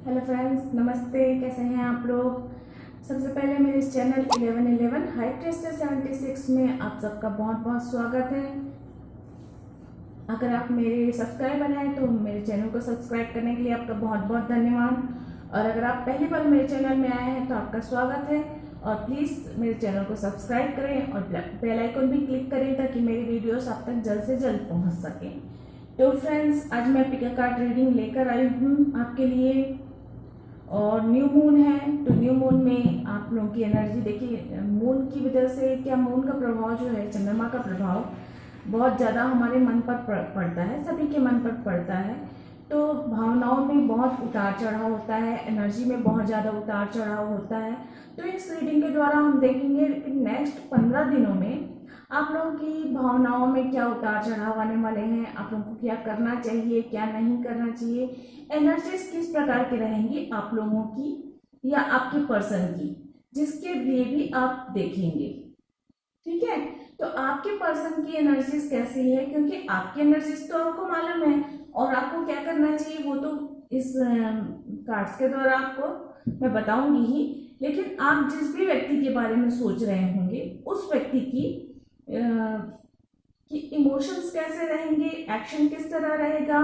Hello friends, नमस्ते। कैसे हैं आप लोग। सबसे पहले मेरे इस चैनल 1111 हाई टेस्टर 76 में आप सबका बहुत बहुत स्वागत है। अगर आप मेरे सब्सक्राइबर हैं तो मेरे चैनल को सब्सक्राइब करने के लिए आपका बहुत बहुत धन्यवाद। और अगर आप पहली बार मेरे चैनल में आए हैं तो आपका स्वागत है। और प्लीज़ मेरे चैनल को सब्सक्राइब करें और बेल आइकन भी क्लिक करें ताकि मेरी वीडियोस आप तक जल्द से जल्द पहुंच सकें। तो फ्रेंड्स, आज मैं पिका कार्ड रीडिंग लेकर आई हूँ आपके लिए। और न्यू मून है तो न्यू मून में आप लोगों की एनर्जी देखिए। मून की वजह से क्या, मून का प्रभाव जो है, चंद्रमा का प्रभाव बहुत ज़्यादा हमारे मन पर पड़ता है, सभी के मन पर पड़ता है। तो भावनाओं में बहुत उतार चढ़ाव होता है, एनर्जी में बहुत ज़्यादा उतार चढ़ाव होता है। तो इस रीडिंग के द्वारा हम देखेंगे कि नेक्स्ट 15 दिनों में आप लोगों की भावनाओं में क्या उतार चढ़ाव आने वाले हैं, आप लोगों को क्या करना चाहिए, क्या नहीं करना चाहिए, एनर्जीज किस प्रकार की रहेंगी आप लोगों की या आपके पर्सन की, जिसके लिए भी आप देखेंगे। ठीक है, तो आपके पर्सन की एनर्जीज कैसी है, क्योंकि आपकी एनर्जीज तो आपको मालूम है और आपको क्या करना चाहिए वो तो इस कार्ड्स के द्वारा आपको मैं बताऊंगी ही। लेकिन आप जिस भी व्यक्ति के बारे में सोच रहे होंगे उस व्यक्ति कि इमोशंस कैसे रहेंगे, एक्शन किस तरह रहेगा,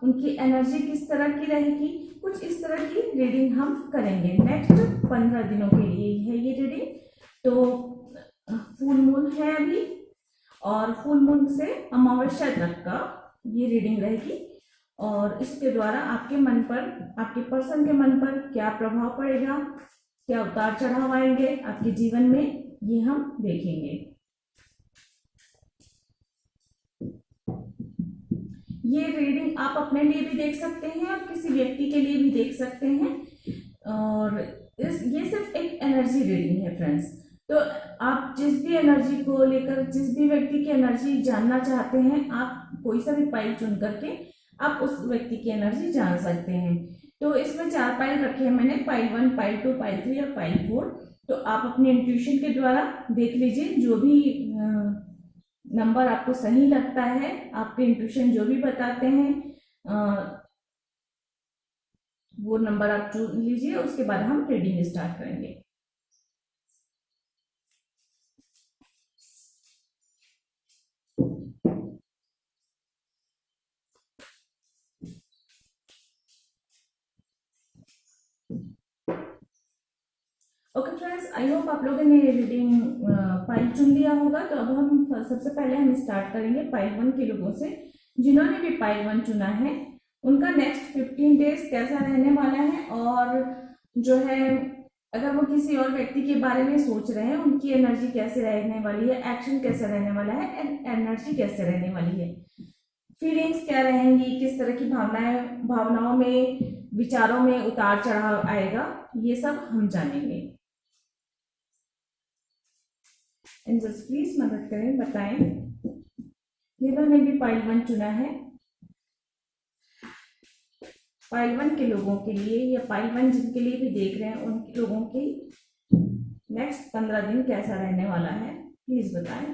उनकी एनर्जी किस तरह की रहेगी, कुछ इस तरह की रीडिंग हम करेंगे। नेक्स्ट 15 दिनों के लिए है ये रीडिंग। तो फुल मून है अभी और फुल मून से अमावस्या तक का ये रीडिंग रहेगी। और इसके द्वारा आपके मन पर, आपके पर्सन के मन पर क्या प्रभाव पड़ेगा, क्या उतार चढ़ाव आएंगे आपके जीवन में, ये हम देखेंगे। ये रीडिंग आप अपने लिए भी देख सकते हैं और किसी व्यक्ति के लिए भी देख सकते हैं। और ये सिर्फ एक एनर्जी रीडिंग है फ्रेंड्स। तो आप जिस भी एनर्जी को लेकर, जिस भी व्यक्ति की एनर्जी जानना चाहते हैं, आप कोई सा भी पाइल चुन करके आप उस व्यक्ति की एनर्जी जान सकते हैं। तो इसमें 4 पाइल रखे हैं मैंने, पाइल 1, पाइल 2, पाइल 3 और पाइल 4। तो आप अपने इंट्यूशन के द्वारा देख लीजिए, जो भी नंबर आपको सही लगता है, आपके इंट्यूशन जो भी बताते हैं वो नंबर आप चुन लीजिए। उसके बाद हम रीडिंग स्टार्ट करेंगे। ओके फ्रेंड्स, आई होप आप लोगों ने रीडिंग पाइल चुन लिया होगा। तो अब हम सबसे पहले हम स्टार्ट करेंगे पाइल 1 के लोगों से। जिन्होंने भी पाइल 1 चुना है उनका नेक्स्ट 15 डेज कैसा रहने वाला है, और जो है अगर वो किसी और व्यक्ति के बारे में सोच रहे हैं उनकी एनर्जी कैसे रहने वाली है, एक्शन कैसे रहने वाला है, एनर्जी कैसे रहने वाली है, फीलिंग्स क्या रहेंगी, किस तरह की भावनाओं में, विचारों में उतार चढ़ाव आएगा, ये सब हम जानेंगे। एंजल्स प्लीज मदद करें, बताएं जिन्होंने भी पाइल 1 चुना है। पाइल 1 के लोगों के लिए या पाइल 1 जिनके लिए भी देख रहे हैं उन लोगों की नेक्स्ट 15 दिन कैसा रहने वाला है, प्लीज बताएं।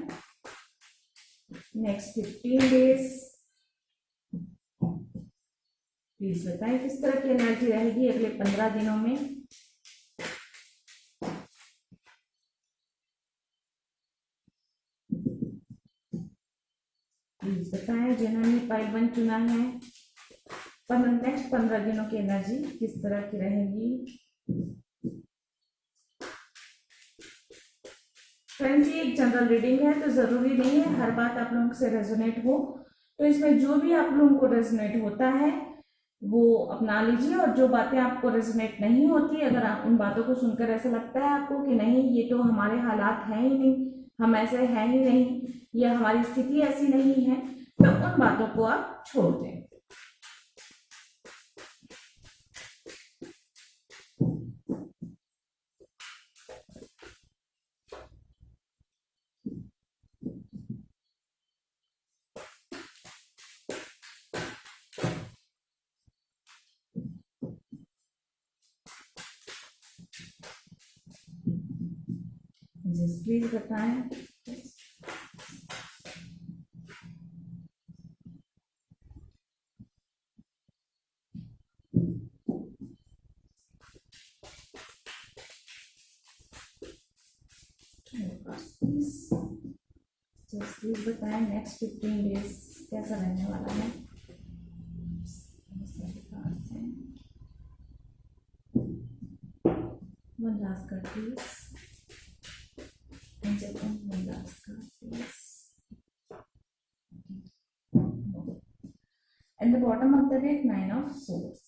नेक्स्ट 15 डेज प्लीज बताएं किस तरह की एनर्जी रहेगी अगले 15 दिनों में। प्लीज बताएं जिन्होंने पाइल 1 चुना है, नेक्स्ट 15 दिनों की एनर्जी किस तरह की रहेगी। फ्रेंड्स, ये एक जनरल रीडिंग है तो जरूरी नहीं है हर बात आप लोगों से रेजोनेट हो। तो इसमें जो भी आप लोगों को रेजोनेट होता है वो अपना लीजिए, और जो बातें आपको रेजोनेट नहीं होती, अगर आप उन बातों को सुनकर ऐसा लगता है आपको कि नहीं ये तो हमारे हालात हैं ही नहीं, हम ऐसे हैं ही नहीं, या हमारी स्थिति ऐसी नहीं है, तो उन बातों को आप छोड़ दें। जस्ट प्लीज बताएं। कार्ड्स प्लीज, जस्ट प्लीज बताएं नेक्स्ट 15 डेज कैसा रहने वाला है। सारे कार्ड्स हैं। One last card please, one last card please, and the bottom of the deck 9 of swords.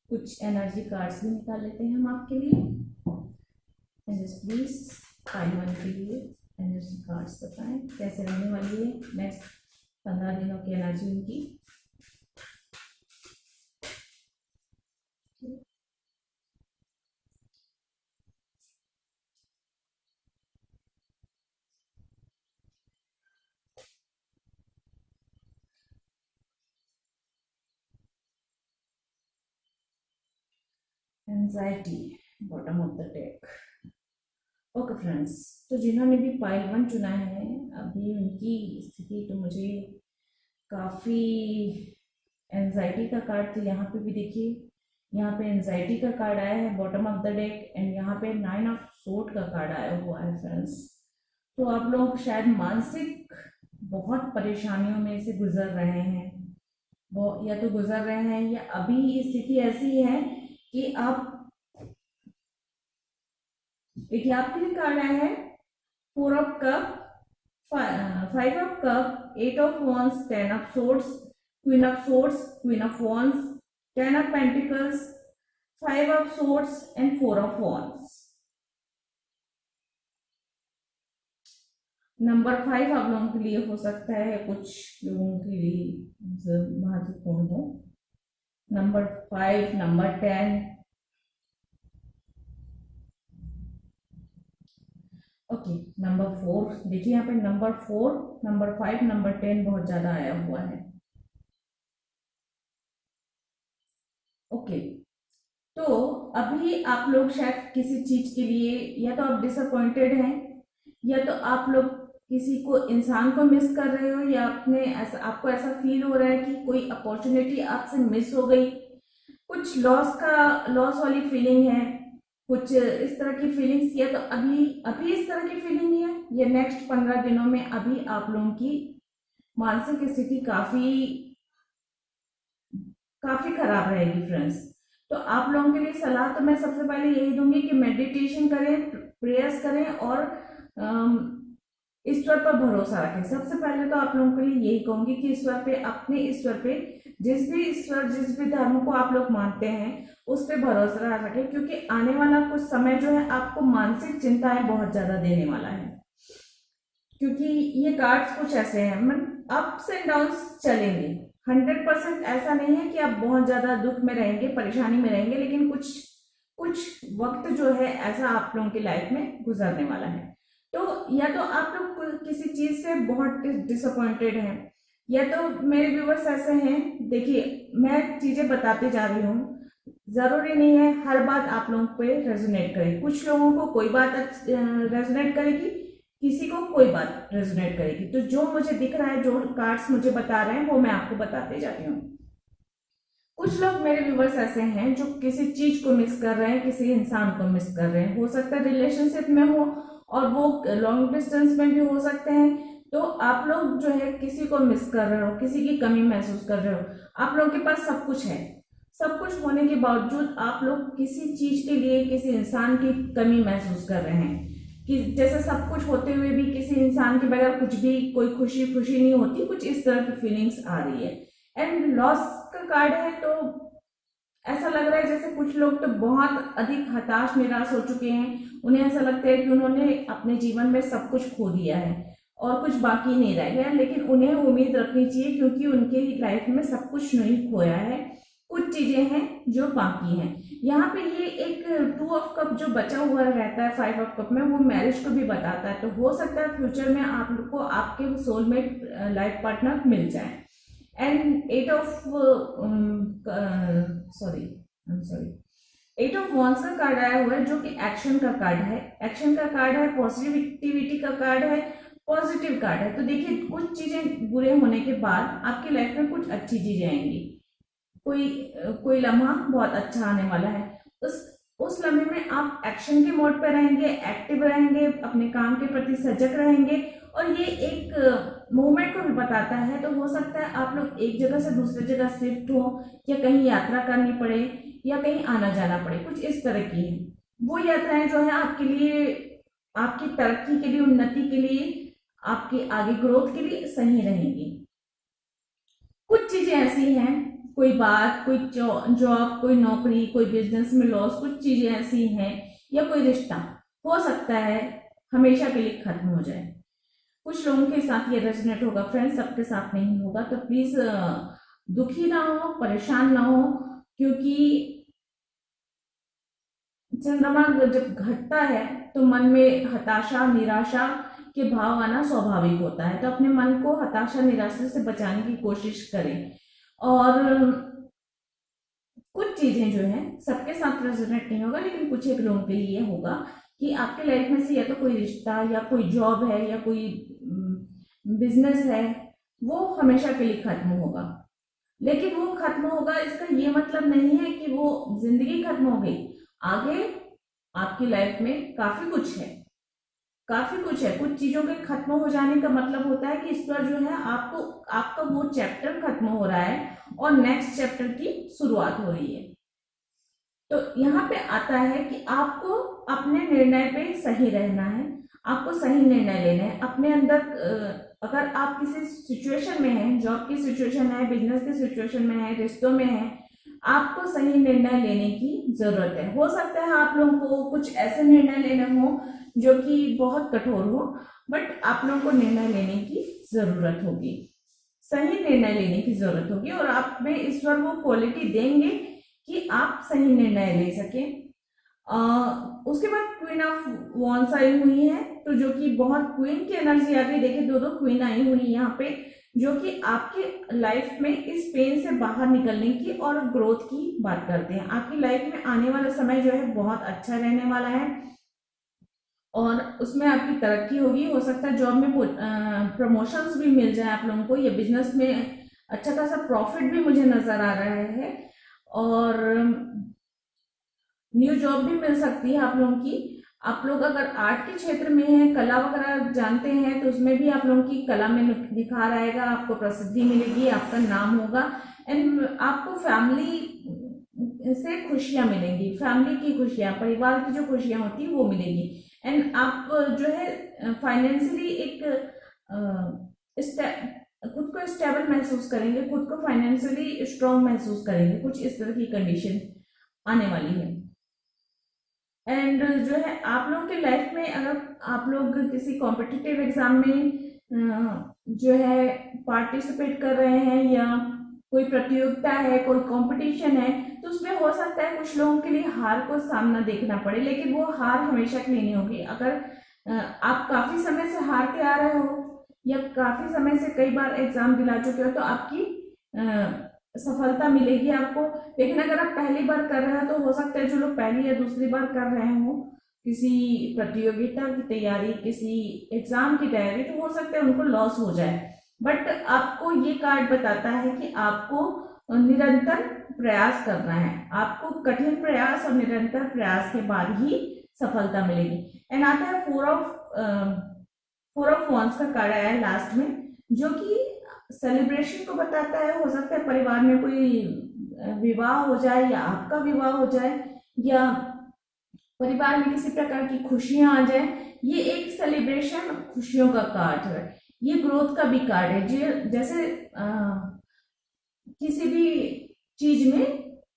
कुछ एनर्जी कार्ड्स भी निकाल लेते हैं हम आपके लिए। And just please time one के लिए एनर्जी कार्ड्स बताएं कैसे रहने वाली है नेक्स्ट 15 दिनों की एनर्जी उनकी। Anxiety bottom of the deck. Okay friends, तो जिन्होंने भी पाइल 1 चुना है अभी उनकी स्थिति तो मुझे काफ़ी एंजाइटी का कार्ड, तो यहाँ पे भी देखिए यहाँ पे एंजाइटी का कार्ड आया है bottom of the deck, and यहाँ पे 9 ऑफ सोर्ड का कार्ड आया हुआ है फ्रेंड्स। तो आप लोग शायद मानसिक बहुत परेशानियों में से गुजर रहे हैं, वो या तो गुजर रहे हैं या अभी स्थिति ऐसी है कि आप, देखिए आपके लिए कार्ड आया है 4 of cup, 5 of cup, 8 of wands, 10 of swords, queen of swords, queen of wands, 10 of pentacles, 5 of swords and 4 of wands। Number 5 आप लोगों के लिए हो सकता है कुछ लोगों के लिए महत्वपूर्ण हो। नंबर 5, नंबर 10, ओके नंबर 4, देखिए यहाँ पे नंबर 4, नंबर 5, नंबर 10 बहुत ज्यादा आया हुआ है। ओके तो अभी आप लोग शायद किसी चीज के लिए या तो आप डिसअपॉइंटेड हैं या तो आप लोग किसी को इंसान को मिस कर रहे हो, या आपको ऐसा फील हो रहा है कि कोई अपॉर्चुनिटी आपसे मिस हो गई, कुछ लॉस वाली फीलिंग है, कुछ इस तरह की फीलिंग्स, या तो अभी इस तरह की फीलिंग है, या नेक्स्ट 15 दिनों में अभी आप लोगों की मानसिक स्थिति काफी खराब रहेगी फ्रेंड्स। तो आप लोगों के लिए सलाह तो मैं सबसे पहले यही दूंगी कि मेडिटेशन करें, प्रेयर्स करें और ईश्वर पर भरोसा रखें। सबसे पहले तो आप लोगों के लिए यही कहूंगी कि ईश्वर पे, अपने ईश्वर पे, जिस भी धर्म को आप लोग मानते हैं उस पे भरोसा रखें, क्योंकि आने वाला कुछ समय जो है आपको मानसिक चिंताएं बहुत ज्यादा देने वाला है। क्योंकि ये कार्ड्स कुछ ऐसे हैं, अप्स एंड डाउन्स चलेंगे, 100% ऐसा नहीं है कि आप बहुत ज्यादा दुख में रहेंगे, परेशानी में रहेंगे, लेकिन कुछ वक्त जो है ऐसा आप लोगों की लाइफ में गुजरने वाला है। तो या तो आप लोग किसी चीज से बहुत डिसअपॉइंटेड हैं, या तो मेरे व्यूवर्स ऐसे हैं, देखिए मैं चीजें बताती जा रही हूँ, जरूरी नहीं है हर बात आप लोगों पे रेजोनेट करे। कुछ लोगों को कोई बात रेजोनेट करेगी, किसी को कोई बात रेजोनेट करेगी। तो जो मुझे दिख रहा है, जो कार्ड्स मुझे बता रहे हैं वो मैं आपको बताते जाती हूँ। कुछ लोग मेरे व्यूवर्स ऐसे हैं जो किसी चीज को मिस कर रहे हैं, किसी इंसान को मिस कर रहे हैं, हो सकता है रिलेशनशिप में हो और वो लॉन्ग डिस्टेंस में भी हो सकते हैं। तो आप लोग जो है किसी को मिस कर रहे हो, किसी की कमी महसूस कर रहे हो, आप लोगों के पास सब कुछ है, सब कुछ होने के बावजूद आप लोग किसी चीज के लिए, किसी इंसान की कमी महसूस कर रहे हैं, कि जैसे सब कुछ होते हुए भी किसी इंसान के बगैर कुछ भी, कोई खुशी नहीं होती, कुछ इस तरह की फीलिंग्स आ रही है। एंड लॉस का कार्ड है, तो ऐसा लग रहा है जैसे कुछ लोग तो बहुत अधिक हताश निराश हो चुके हैं, उन्हें ऐसा लगता है कि उन्होंने अपने जीवन में सब कुछ खो दिया है और कुछ बाकी नहीं रह गया, लेकिन उन्हें उम्मीद रखनी चाहिए क्योंकि उनके लाइफ में सब कुछ नहीं खोया है, कुछ चीजें हैं जो बाकी हैं। यहाँ पे ये एक 2 ऑफ कप जो बचा हुआ रहता है 5 ऑफ कप में, वो मैरिज को भी बताता है। तो हो सकता है फ्यूचर में आप लोग को आपके सोलमेट लाइफ पार्टनर मिल जाए। एंड 8 ऑफ wands का कार्ड आया हुआ है, जो कि एक्शन का कार्ड है, एक्शन का कार्ड है, पॉजिटिविटी का कार्ड है, पॉजिटिव कार्ड है। तो देखिए कुछ चीजें बुरे होने के बाद आपकी लाइफ में कुछ अच्छी चीजें आएंगी, कोई लम्हा बहुत अच्छा आने वाला है। उस लम्हे में आप एक्शन के मोड पर रहेंगे, एक्टिव रहेंगे, अपने काम के प्रति सजग रहेंगे। और ये एक मूवमेंट को भी बताता है। तो हो सकता है आप लोग एक जगह से दूसरी जगह शिफ्ट हो, या कहीं यात्रा करनी पड़े, या कहीं आना जाना पड़े, कुछ इस तरह की है। वो यात्राएं जो है आपके लिए, आपकी तरक्की के लिए, उन्नति के लिए, आपकी आगे ग्रोथ के लिए सही रहेंगी। कुछ चीजें ऐसी हैं, कोई बात, कोई जॉब, कोई नौकरी, कोई बिजनेस में लॉस, कुछ चीजें ऐसी हैं, या कोई रिश्ता हो सकता है हमेशा के लिए खत्म हो जाए। कुछ लोगों के साथ ये रेजोनेट होगा फ्रेंड्स, सबके साथ नहीं होगा। तो प्लीज दुखी ना हो, परेशान ना हो, क्योंकि चंद्रमा जब घटता है तो मन में हताशा, निराशा के भाव आना स्वाभाविक होता है। तो अपने मन को हताशा, निराशा से बचाने की कोशिश करें। और कुछ चीजें जो है सबके साथ रेजोनेट नहीं होगा, लेकिन कुछ एक लोगों के लिए होगा कि आपके लाइफ में से या तो कोई रिश्ता, या कोई जॉब है, या कोई बिजनेस है, वो हमेशा के लिए खत्म होगा। लेकिन वो खत्म होगा इसका ये मतलब नहीं है कि वो जिंदगी खत्म हो गई। आगे आपकी लाइफ में काफी कुछ है, काफी कुछ है। कुछ चीजों के खत्म हो जाने का मतलब होता है कि इस पर जो है आपको, आपका वो चैप्टर खत्म हो रहा है और नेक्स्ट चैप्टर की शुरुआत हो रही है। तो यहाँ पे आता है कि आपको अपने निर्णय पे सही रहना है, आपको सही निर्णय लेना है अपने अंदर। अगर आप किसी सिचुएशन में हैं, जॉब की सिचुएशन है, बिजनेस की सिचुएशन में है, रिश्तों में है, आपको सही निर्णय लेने की जरूरत है। हो सकता है आप लोगों को कुछ ऐसे निर्णय लेने हो जो कि बहुत कठोर हो, बट आप लोगों को निर्णय लेने की जरूरत होगी, सही निर्णय लेने की जरूरत होगी। और आप में ईश्वर वो क्वालिटी देंगे कि आप सही निर्णय ले सके। उसके बाद क्वीन ऑफ वॉन्स आई हुई है, तो जो कि बहुत क्वीन की एनर्जी आ गई। देखिए दो क्वीन आई हुई है यहाँ पे, जो कि आपकी लाइफ में इस पेन से बाहर निकलने की और ग्रोथ की बात करते हैं। आपकी लाइफ में आने वाला समय जो है बहुत अच्छा रहने वाला है, और उसमें आपकी तरक्की होगी। हो सकता है जॉब में प्रमोशंस भी मिल जाए आप लोगों को, या बिजनेस में अच्छा खासा प्रॉफिट भी मुझे नजर आ रहा है, और न्यू जॉब भी मिल सकती है आप लोगों की। आप लोग अगर आर्ट के क्षेत्र में हैं, कला वगैरह जानते हैं, तो उसमें भी आप लोगों की कला में निखार आएगा, आपको प्रसिद्धि मिलेगी, आपका नाम होगा। एंड आपको फैमिली से खुशियां मिलेंगी, फैमिली की खुशियां, परिवार की जो खुशियां होती है वो मिलेगी। एंड आप जो है फाइनेंशियली एक खुद को स्टेबल महसूस करेंगे, खुद को फाइनेंशियली स्ट्रांग महसूस करेंगे। कुछ इस तरह की कंडीशन आने वाली है। एंड जो है आप लोग के लाइफ में, अगर आप लोग किसी कॉम्पिटिटिव एग्जाम में जो है पार्टिसिपेट कर रहे हैं, या कोई प्रतियोगिता है, कोई कंपटीशन है, तो उसमें हो सकता है कुछ लोगों के लिए हार को सामना देखना पड़े, लेकिन वो हार हमेशा के लिए नहीं होगी। अगर आप काफी समय से हारते आ रहे हो, या काफी समय से कई बार एग्जाम दिला चुके हो, तो आपकी सफलता मिलेगी आपको। लेकिन अगर आप पहली बार कर रहे हो, तो हो सकता है जो लोग पहली या दूसरी बार कर रहे हो किसी प्रतियोगिता की तैयारी, किसी एग्जाम की तैयारी, तो हो सकता है उनको लॉस हो जाए। बट आपको ये कार्ड बताता है कि आपको निरंतर प्रयास करना है, आपको कठिन प्रयास और निरंतर प्रयास के बाद ही सफलता मिलेगी। एंड आता है फोर ऑफ वॉन्ड्स का कार्ड आया है लास्ट में, जो कि सेलिब्रेशन को बताता है। हो सकता है परिवार में कोई विवाह हो जाए, या आपका विवाह हो जाए, या परिवार में किसी प्रकार की खुशियां आ जाए। ये एक सेलिब्रेशन, खुशियों का कार्ड है। ये ग्रोथ का भी कार्ड है, जो जैसे किसी भी चीज में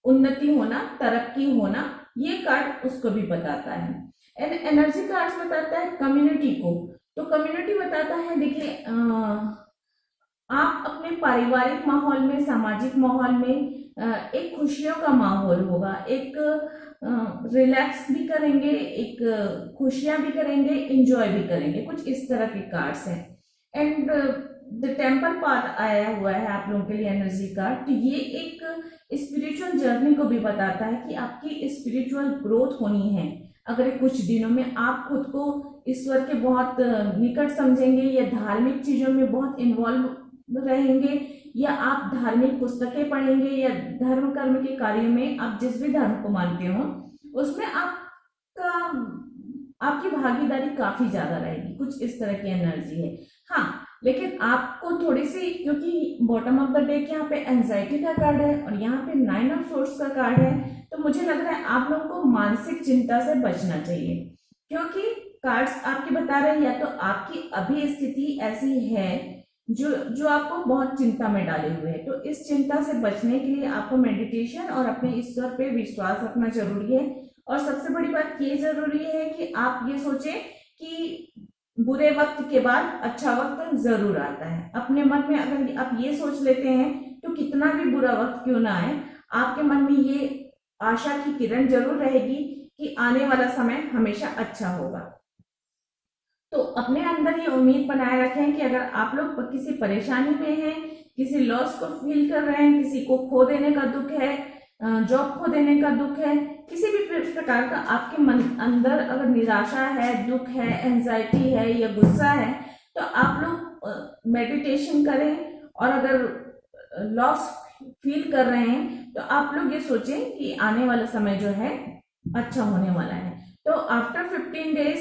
उन्नति होना, तरक्की होना, ये कार्ड उसको भी बताता है। एंड एनर्जी कार्ड बताता है कम्युनिटी को। तो कम्युनिटी बताता है, देखिए आप अपने पारिवारिक माहौल में, सामाजिक माहौल में एक खुशियों का माहौल होगा, एक रिलैक्स भी करेंगे, एक खुशियां भी करेंगे, एंजॉय भी करेंगे। कुछ इस तरह के कार्ड्स हैं। एंड द टेम्पल पाथ आया हुआ है आप लोगों के लिए एनर्जी कार्ड। तो ये एक स्पिरिचुअल जर्नी को भी बताता है कि आपकी स्पिरिचुअल ग्रोथ होनी है। अगर कुछ दिनों में आप खुद को ईश्वर के बहुत निकट समझेंगे, या धार्मिक चीजों में बहुत इन्वॉल्व रहेंगे, या आप धार्मिक पुस्तकें पढ़ेंगे, या धर्म कर्म के कार्यों में, आप जिस भी धर्म को मानते हो उसमें आपका आपकी भागीदारी काफी ज्यादा रहेगी, कुछ इस तरह की एनर्जी है। हाँ, लेकिन आपको थोड़ी सी, क्योंकि बॉटम ऑफ द डेक यहाँ पे एंजाइटी का कार्ड है और यहाँ पे 9 ऑफ सोर्स का कार्ड है, तो मुझे लग रहा है आप लोगों को मानसिक चिंता से बचना चाहिए, क्योंकि कार्ड्स आपके बता रहे हैं या तो आपकी अभी स्थिति ऐसी है जो जो आपको बहुत चिंता में डाले हुए है। तो इस चिंता से बचने के लिए आपको मेडिटेशन और अपने ईश्वर पे विश्वास रखना जरूरी है। और सबसे बड़ी बात ये जरूरी है कि आप ये सोचें कि बुरे वक्त के बाद अच्छा वक्त जरूर आता है। अपने मन में अगर आप ये सोच लेते हैं तो कितना भी बुरा वक्त क्यों ना आए, आपके मन में ये आशा की किरण जरूर रहेगी कि आने वाला समय हमेशा अच्छा होगा। तो अपने अंदर ये उम्मीद बनाए रखें कि अगर आप लोग किसी परेशानी में हैं, किसी लॉस को फील कर रहे हैं, किसी को खो देने का दुख है, जॉब खो देने का दुख है, किसी भी प्रकार का आपके मन अंदर अगर निराशा है, दुख है, एंजाइटी है या गुस्सा है, तो आप लोग मेडिटेशन करें। और अगर लॉस फील कर रहे हैं तो आप लोग ये सोचें कि आने वाला समय जो है अच्छा होने वाला है। तो आफ्टर 15 डेज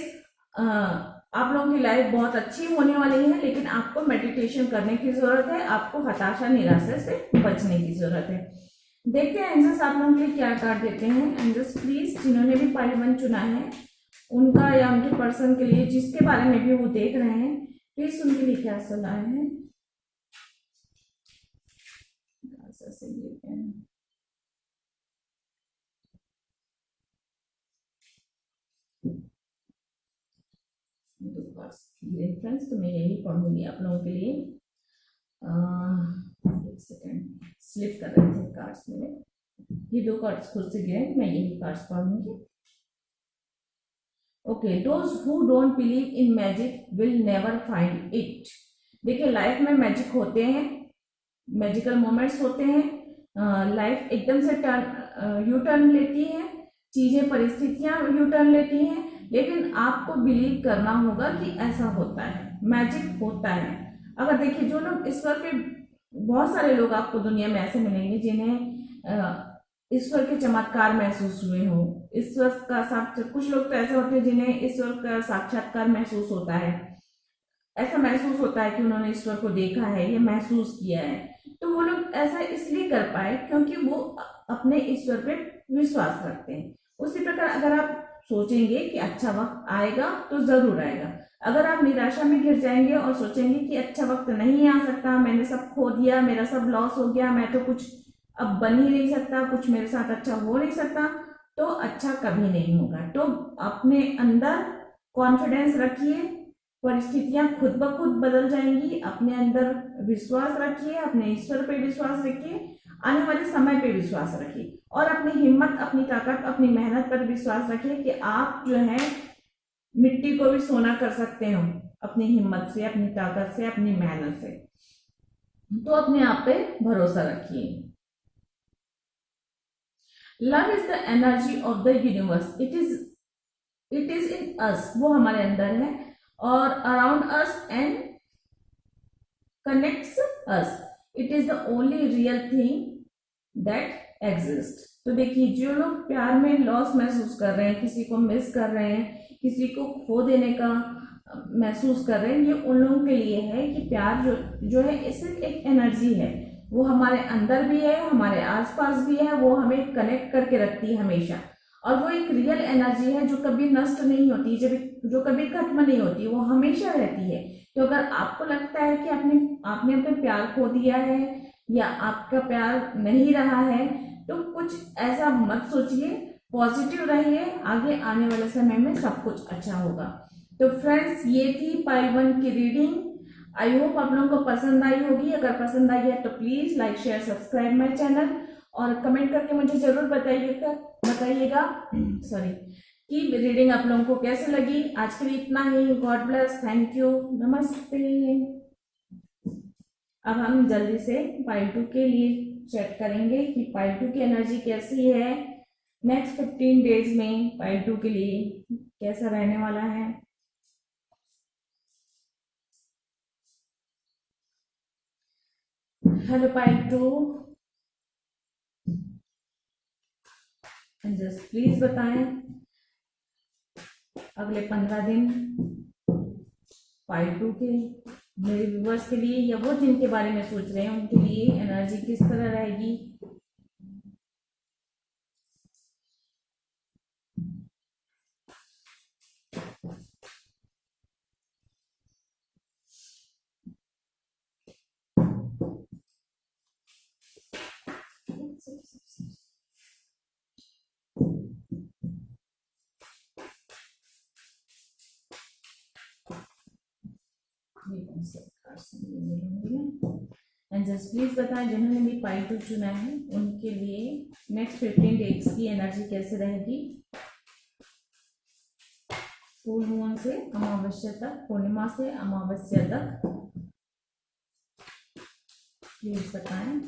आप लोगों की लाइफ बहुत अच्छी होने वाली है, लेकिन आपको मेडिटेशन करने की जरूरत है, आपको हताशा निराशा से बचने की जरूरत है। देखते हैं एंजल्स आप लोगों के लिए क्या कार्ड देते हैं। एंजल्स प्लीज, जिन्होंने भी पाइल 1 चुना है उनका या उनके पर्सन के लिए, जिसके बारे में भी वो देख रहे हैं, प्लीज उनके लिए क्या सलाह है। से लेते हैं फ्रेंड्स, तो मैं यही पढ़ूंगी आप लोगों के लिए। एक सेकेंड, स्लिप कर रहे थे कार्ड्स मेरे, ये 2 कार्ड्स खुद से गिरे, मैं यही कार्ड्स पढ़ूंगी। Okay, those who don't believe in magic will never find it. देखिए, लाइफ में मैजिक होते हैं, मैजिकल मोमेंट्स होते हैं, लाइफ एकदम से यू टर्न लेती है, चीजें परिस्थितियां यू टर्न लेती हैं, लेकिन आपको बिलीव करना होगा कि ऐसा होता है, मैजिक होता है। अगर देखिए, जो लोग ईश्वर के, बहुत सारे लोग आपको दुनिया में ऐसे मिलेंगे जिन्हें ईश्वर के चमत्कार महसूस हुए हो, ईश्वर का साक्षात, कुछ लोग तो ऐसे होते हैं जिन्हें ईश्वर का साक्षात्कार महसूस होता है, ऐसा महसूस होता है कि उन्होंने ईश्वर को देखा है या महसूस किया है। तो वो लोग ऐसा इसलिए कर पाए क्योंकि वो अपने ईश्वर पे विश्वास रखते हैं। उसी प्रकार अगर आप सोचेंगे कि अच्छा वक्त आएगा तो जरूर आएगा। अगर आप निराशा में घिर जाएंगे और सोचेंगे कि अच्छा वक्त नहीं आ सकता, मैंने सब खो दिया, मेरा सब लॉस हो गया, मैं तो कुछ अब बन ही नहीं सकता, कुछ मेरे साथ अच्छा हो नहीं सकता, तो अच्छा कभी नहीं होगा। तो अपने अंदर कॉन्फिडेंस रखिए, परिस्थितियां खुद ब खुद बदल जाएंगी। अपने अंदर विश्वास रखिए, अपने ईश्वर पे विश्वास रखिए, आने वाले समय पे विश्वास रखिए, और अपनी हिम्मत, अपनी ताकत, अपनी मेहनत पर विश्वास रखिए कि आप जो है मिट्टी को भी सोना कर सकते हो अपनी हिम्मत से, अपनी ताकत से, अपनी मेहनत से। तो अपने आप पे भरोसा रखिए। Love is the energy of the universe, it is in us, वो हमारे अंदर है और around us and connects us. It is the only real thing that exists. तो देखिए, जो लोग प्यार में लॉस महसूस कर रहे हैं, किसी को मिस कर रहे हैं, किसी को खो देने का महसूस कर रहे हैं, ये उन लोगों के लिए है कि प्यार जो है सिर्फ एक एनर्जी है, वो हमारे अंदर भी है, हमारे आसपास भी है, वो हमें कनेक्ट करके रखती है हमेशा, और वो एक रियल एनर्जी है जो कभी नष्ट नहीं होती, जो कभी खत्म नहीं होती, वो हमेशा रहती है। तो अगर आपको लगता है कि आपने अपने प्यार खो दिया है या आपका प्यार नहीं रहा है, तो कुछ ऐसा मत सोचिए, पॉजिटिव रहिए, आगे आने वाले समय में सब कुछ अच्छा होगा। तो फ्रेंड्स, ये थी पाइल 1 की रीडिंग। आई होप आप लोगों को पसंद आई होगी। अगर पसंद आई है तो please like, share, subscribe my channel, और कमेंट करके मुझे जरूर बताइएगा सॉरी, कि रीडिंग आप लोगों को कैसे लगी। आज के लिए इतना ही। गॉड ब्लेस, थैंक यू, नमस्ते। अब हम जल्दी से पाइल 2 के लिए चेक करेंगे कि पाइल 2 की एनर्जी कैसी है, नेक्स्ट 15 डेज में पाइल 2 के लिए कैसा रहने वाला है। Hello pile 2, and just please बताएं अगले 15 दिन पार्ट 2 के मेरे व्यूवर्स के लिए या वो जिनके बारे में सोच रहे हैं उनके लिए एनर्जी किस तरह रहेगी। एंड जस्ट प्लीज बताएं जिन्होंने भी पार्ट 2 चुना है उनके लिए नेक्स्ट 15 डेज की एनर्जी कैसे रहेगी, फुल मून से अमावस्या तक, पूर्णिमा से अमावस्या तक। प्लीज बताएं,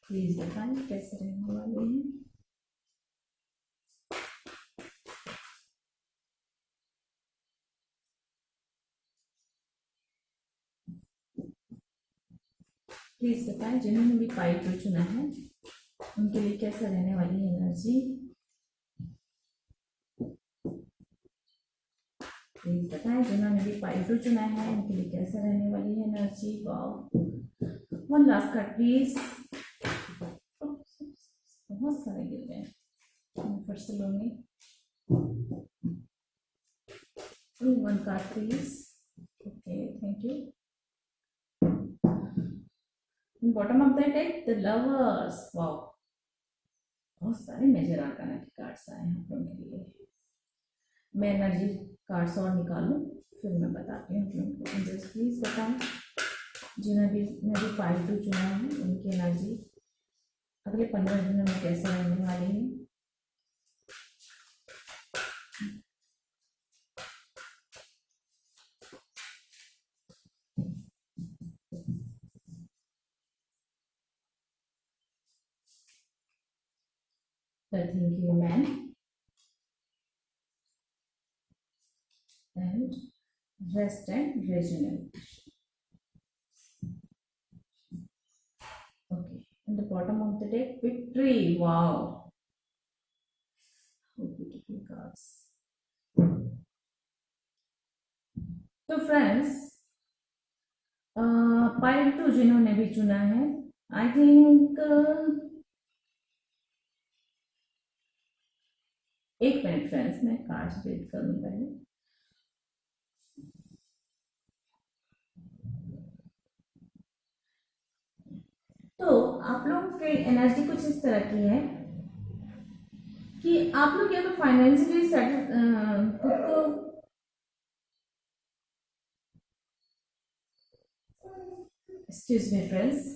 प्लीज बताएं कैसे रहने वाले हैं। प्लीज बताएं जिन्होंने भी पार्ट 2 चुना है उनके लिए कैसे रहने वाली है एनर्जी। प्लीज बताएं जिन्होंने भी पार्ट 2 चुना है उनके लिए कैसे रहने वाली है energy. Wow, one last card please. बहुत सारे गिर गए, फिर से लूंगी। One card please. Okay, thank you. Bottom of the deck the lovers. Wow, बहुत सारे मेजर आर्काना के कार्ड्स आए हैं आप लोगों के लिए। मैं एनर्जी कार्ड्स और निकालूं फिर मैं बताती हूँ आप लोगों को। जस्ट प्लीज बताएं जिन्होंने भी पार्ट 2 चुना है उनकी एनर्जी अगले 15 दिनों में कैसे रहने वाली है। The thinking man and rest and regeneration. Okay, and the bottom of the deck, victory. Wow, how beautiful cards. तो फ्रेंड्स, पार्ट 2 जिन्होंने भी चुना है, आई थिंक एक मिनट फ्रेंड्स, मैं कार्ड्स रीड करूँ पहले। तो आप लोगों की एनर्जी कुछ इस तरह की है कि आप लोग या तो फाइनेंशियली खुद को excuse me friends,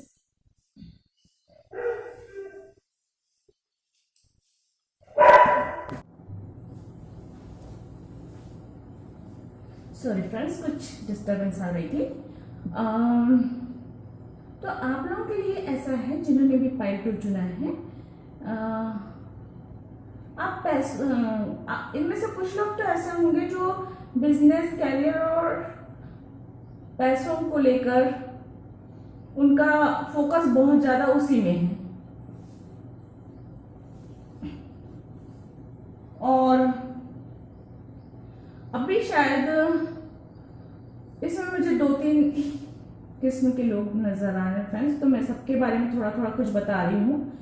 sorry friends, कुछ डिस्टर्बेंस आ रही थी। तो आप लोगों के लिए ऐसा है जिन्होंने भी पार्ट 2 चुना है, आप इनमें से कुछ लोग तो ऐसे होंगे जो बिजनेस, कैरियर और पैसों को लेकर उनका फोकस बहुत ज्यादा उसी में है। और अभी शायद इसमें मुझे 2-3 किस्म के लोग नजर आ रहे हैं फ्रेंड्स, तो मैं सबके बारे में थोड़ा थोड़ा कुछ बता रही हूँ।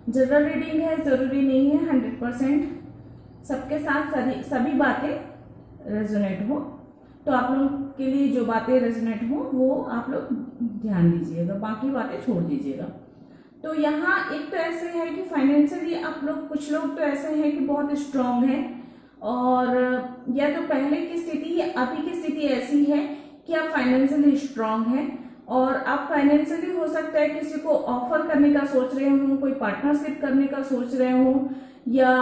जनरल रीडिंग है, जरूरी नहीं है 100% सबके साथ सभी बातें रेजोनेट हो। तो आप लोगों के लिए जो बातें रेजोनेट हो वो आप लोग ध्यान दीजिएगा, बाकी बातें छोड़ दीजिएगा। तो यहाँ एक तो ऐसे है कि फाइनेंशियली आप लोग, कुछ लोग तो ऐसे हैं कि बहुत स्ट्रांग हैं, और या तो पहले की स्थिति या अभी की स्थिति ऐसी है कि आप फाइनेंशियली स्ट्रांग हैं और आप फाइनेंशियली हो सकता है किसी को ऑफर करने का सोच रहे हो, कोई पार्टनरशिप करने का सोच रहे हो, या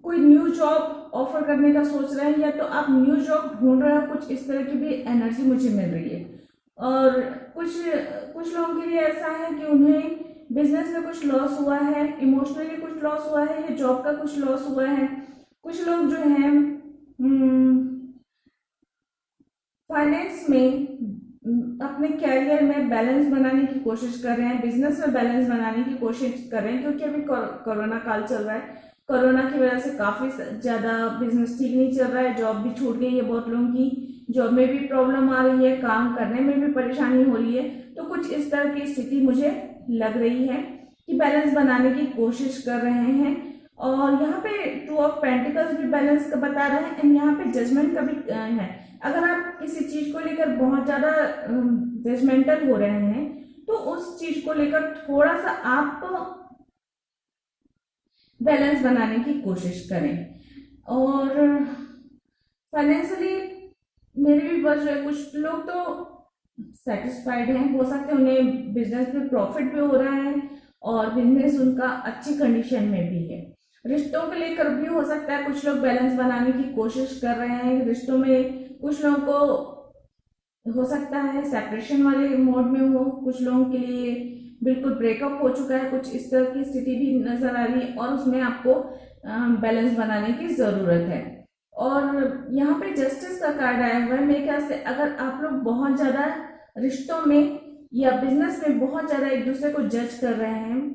कोई न्यू जॉब ऑफर करने का सोच रहे हैं, या तो आप न्यू जॉब ढूंढ रहे हो। कुछ इस तरह की भी एनर्जी मुझे मिल रही है। और कुछ लोगों के लिए ऐसा है कि उन्हें बिजनेस में कुछ लॉस हुआ है, इमोशनली कुछ लॉस हुआ है, या जॉब का कुछ लॉस हुआ है। कुछ लोग जो है फाइनेंस में अपने कैरियर में बैलेंस बनाने की कोशिश कर रहे हैं, बिजनेस में बैलेंस बनाने की कोशिश कर रहे हैं, क्योंकि अभी कोरोना काल चल रहा है। कोरोना की वजह से काफ़ी ज़्यादा बिजनेस ठीक नहीं चल रहा है, जॉब भी छूट गई है बहुत लोगों की, जॉब में भी प्रॉब्लम आ रही है, काम करने में भी परेशानी हो रही है। तो कुछ इस तरह की स्थिति मुझे लग रही है कि बैलेंस बनाने की कोशिश कर रहे हैं। और यहाँ पे टू ऑफ पेंटिकल्स भी बैलेंस का बता रहा है, एंड यहाँ पे जजमेंट का भी है। अगर आप किसी चीज को लेकर बहुत ज्यादा जजमेंटल हो रहे हैं तो उस चीज को लेकर थोड़ा सा आप बैलेंस बनाने की कोशिश करें। और फाइनेंशियली मेरे भी बस कुछ लोग तो सेटिस्फाइड हैं, हो सकता है उन्हें बिजनेस में प्रॉफिट भी हो रहा है और बिजनेस उनका अच्छी कंडीशन में भी है। रिश्तों को लेकर भी हो सकता है कुछ लोग बैलेंस बनाने की कोशिश कर रहे हैं। रिश्तों में कुछ लोगों को हो सकता है सेपरेशन वाले मोड में हो, कुछ लोगों के लिए बिल्कुल ब्रेकअप हो चुका है, कुछ इस तरह की स्थिति भी नजर आ रही है और उसमें आपको बैलेंस बनाने की जरूरत है। और यहाँ पे जस्टिस का कार्ड आया हुआ है। मेरे ख्याल से अगर आप लोग बहुत ज्यादा रिश्तों में या बिजनेस में बहुत ज्यादा एक दूसरे को जज कर रहे हैं,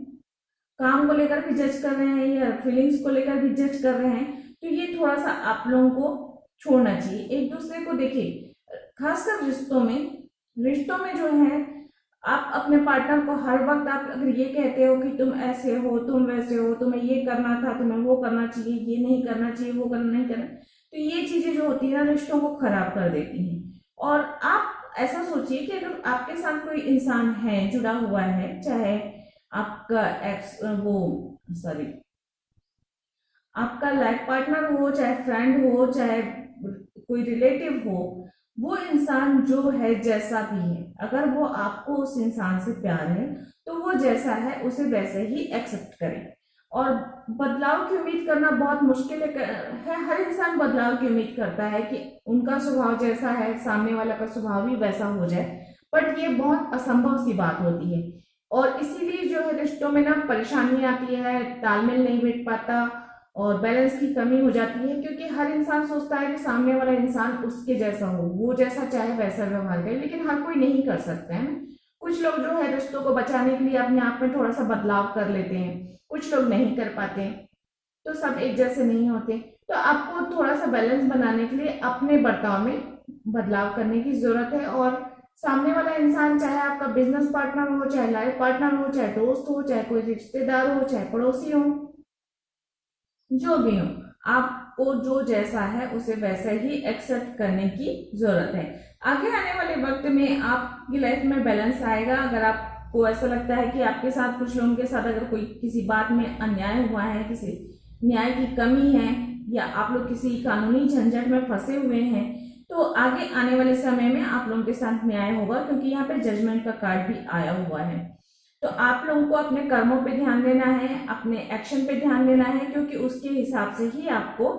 काम को लेकर भी जज कर रहे हैं या फीलिंग्स को लेकर भी जज कर रहे हैं, तो ये थोड़ा सा आप लोगों को छोड़ना चाहिए। एक दूसरे को देखिए, खासकर रिश्तों में जो है आप अपने पार्टनर को हर वक्त आप अगर ये कहते हो कि तुम ऐसे हो, तुम वैसे हो, तुम्हें ये करना था, तुम्हें वो करना चाहिए, ये नहीं करना चाहिए, वो करना नहीं करना, तो ये चीजें जो होती है ना रिश्तों को खराब कर देती हैं। और आप ऐसा सोचिए कि अगर आपके साथ कोई इंसान है जुड़ा हुआ है, चाहे आपका आपका लाइफ पार्टनर हो, चाहे फ्रेंड हो, चाहे कोई रिलेटिव हो, वो इंसान जो है जैसा भी है, अगर वो आपको उस इंसान से प्यार है तो वो जैसा है उसे वैसे ही एक्सेप्ट करें। और बदलाव की उम्मीद करना बहुत मुश्किल है। हर इंसान बदलाव की उम्मीद करता है कि उनका स्वभाव जैसा है सामने वाला का स्वभाव भी वैसा हो जाए, बट ये बहुत असंभव सी बात होती है। और इसीलिए जो है रिश्तों में ना परेशानी आती है, तालमेल नहीं बैठ पाता और बैलेंस की कमी हो जाती है, क्योंकि हर इंसान सोचता है कि सामने वाला इंसान उसके जैसा हो, वो जैसा चाहे वैसा व्यवहार करे, लेकिन हर कोई नहीं कर सकता है ना। कुछ लोग जो है रिश्तों को बचाने के लिए अपने आप में थोड़ा सा बदलाव कर लेते हैं, कुछ लोग नहीं कर पाते, तो सब एक जैसे नहीं होते। तो आपको थोड़ा सा बैलेंस बनाने के लिए अपने बर्ताव में बदलाव करने की जरूरत है। और सामने वाला इंसान चाहे आपका बिजनेस पार्टनर हो, चाहे लाइफ पार्टनर हो, चाहे दोस्त हो, चाहे कोई रिश्तेदार हो, चाहे पड़ोसी हो, जो भी हो, आपको जो जैसा है उसे वैसे ही एक्सेप्ट करने की जरूरत है। आगे आने वाले वक्त में आपकी लाइफ में बैलेंस आएगा। अगर आपको ऐसा लगता है कि आपके साथ कुछ लोगों के साथ अगर कोई किसी बात में अन्याय हुआ है, किसी न्याय की कमी है, या आप लोग किसी कानूनी झंझट में फंसे हुए हैं, तो आगे आने वाले समय में आप लोगों के साथ न्याय होगा, क्योंकि यहाँ पे जजमेंट का कार्ड भी आया हुआ है। तो आप लोगों को अपने कर्मों पे ध्यान देना है, अपने एक्शन पे ध्यान देना है, क्योंकि उसके हिसाब से ही आपको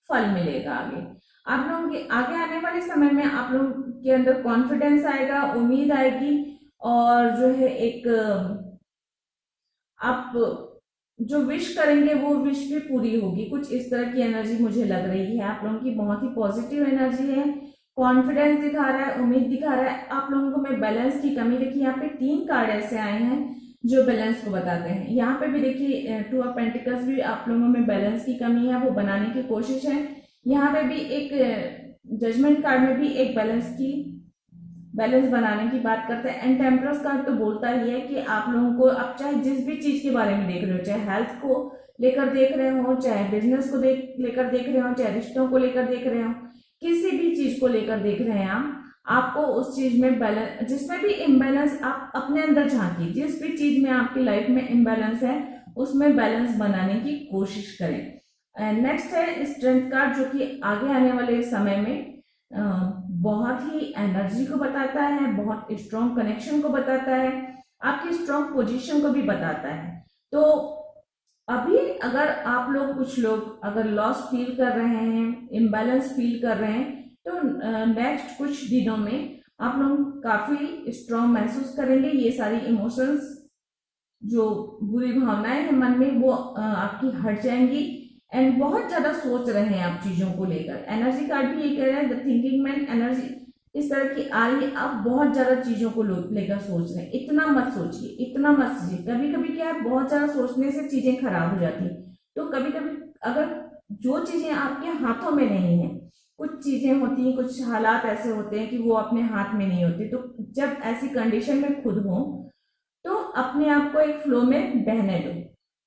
फल मिलेगा आगे। आप लोगों के आगे आने वाले समय में आप लोगों के अंदर कॉन्फिडेंस आएगा, उम्मीद आएगी, और जो है एक आप जो विश करेंगे वो विश भी पूरी होगी। कुछ इस तरह की एनर्जी मुझे लग रही है। आप लोगों की बहुत ही पॉजिटिव एनर्जी है, कॉन्फिडेंस दिखा रहा है, उम्मीद दिखा रहा है। आप लोगों को मैं बैलेंस की कमी देखिए, यहाँ पे 3 कार्ड ऐसे आए हैं जो बैलेंस को बताते हैं। यहाँ पे भी देखिए 2 ऑफ पेंटिकल्स भी आप लोगों में बैलेंस की कमी है, वो बनाने की कोशिश है। यहाँ पे भी एक जजमेंट कार्ड में भी एक बैलेंस बनाने की बात करते हैं। एंड टेम्परस कार्ड तो बोलता ही है कि आप लोगों को अब चाहे जिस भी चीज के बारे में देख रहे हो, चाहे हेल्थ को लेकर देख रहे हो, चाहे बिजनेस को लेकर देख रहे हो, चाहे रिश्तों को लेकर देख रहे हो, किसी भी चीज को लेकर देख रहे हैं आपको उस चीज में बैलेंस, जिसमें भी इम्बैलेंस आप अपने अंदर झांकिए, जिस भी चीज में आपकी लाइफ में इम्बैलेंस है उसमें बैलेंस बनाने की कोशिश करें। नेक्स्ट है स्ट्रेंथ कार्ड, जो कि आगे आने वाले समय में बहुत ही एनर्जी को बताता है, बहुत स्ट्रॉन्ग कनेक्शन को बताता है, आपकी स्ट्रॉन्ग पोजीशन को भी बताता है। तो अभी अगर आप लोग कुछ लोग अगर लॉस फील कर रहे हैं, इम्बैलेंस फील कर रहे हैं, तो नेक्स्ट कुछ दिनों में आप लोग काफी स्ट्रॉन्ग महसूस करेंगे। ये सारी इमोशंस, जो बुरी भावनाएं हैं मन में, वो आपकी हट जाएंगी। एंड बहुत ज्यादा सोच रहे हैं आप चीजों को लेकर। एनर्जी कार्ड भी ये कह रहा है द थिंकिंग मैन एनर्जी, इस तरह की आ रही है। आप बहुत ज्यादा चीजों को लेकर सोच रहे हैं, इतना मत सोचिए, इतना मत सोचिए। कभी कभी क्या है, बहुत ज्यादा सोचने से चीजें खराब हो जाती हैं। तो कभी कभी अगर जो चीजें आपके हाथों में नहीं है, कुछ चीजें होती हैं, कुछ हालात ऐसे होते हैं कि वो अपने हाथ में नहीं होते, तो जब ऐसी कंडीशन में खुद हो तो अपने आप को एक फ्लो में बहने दो,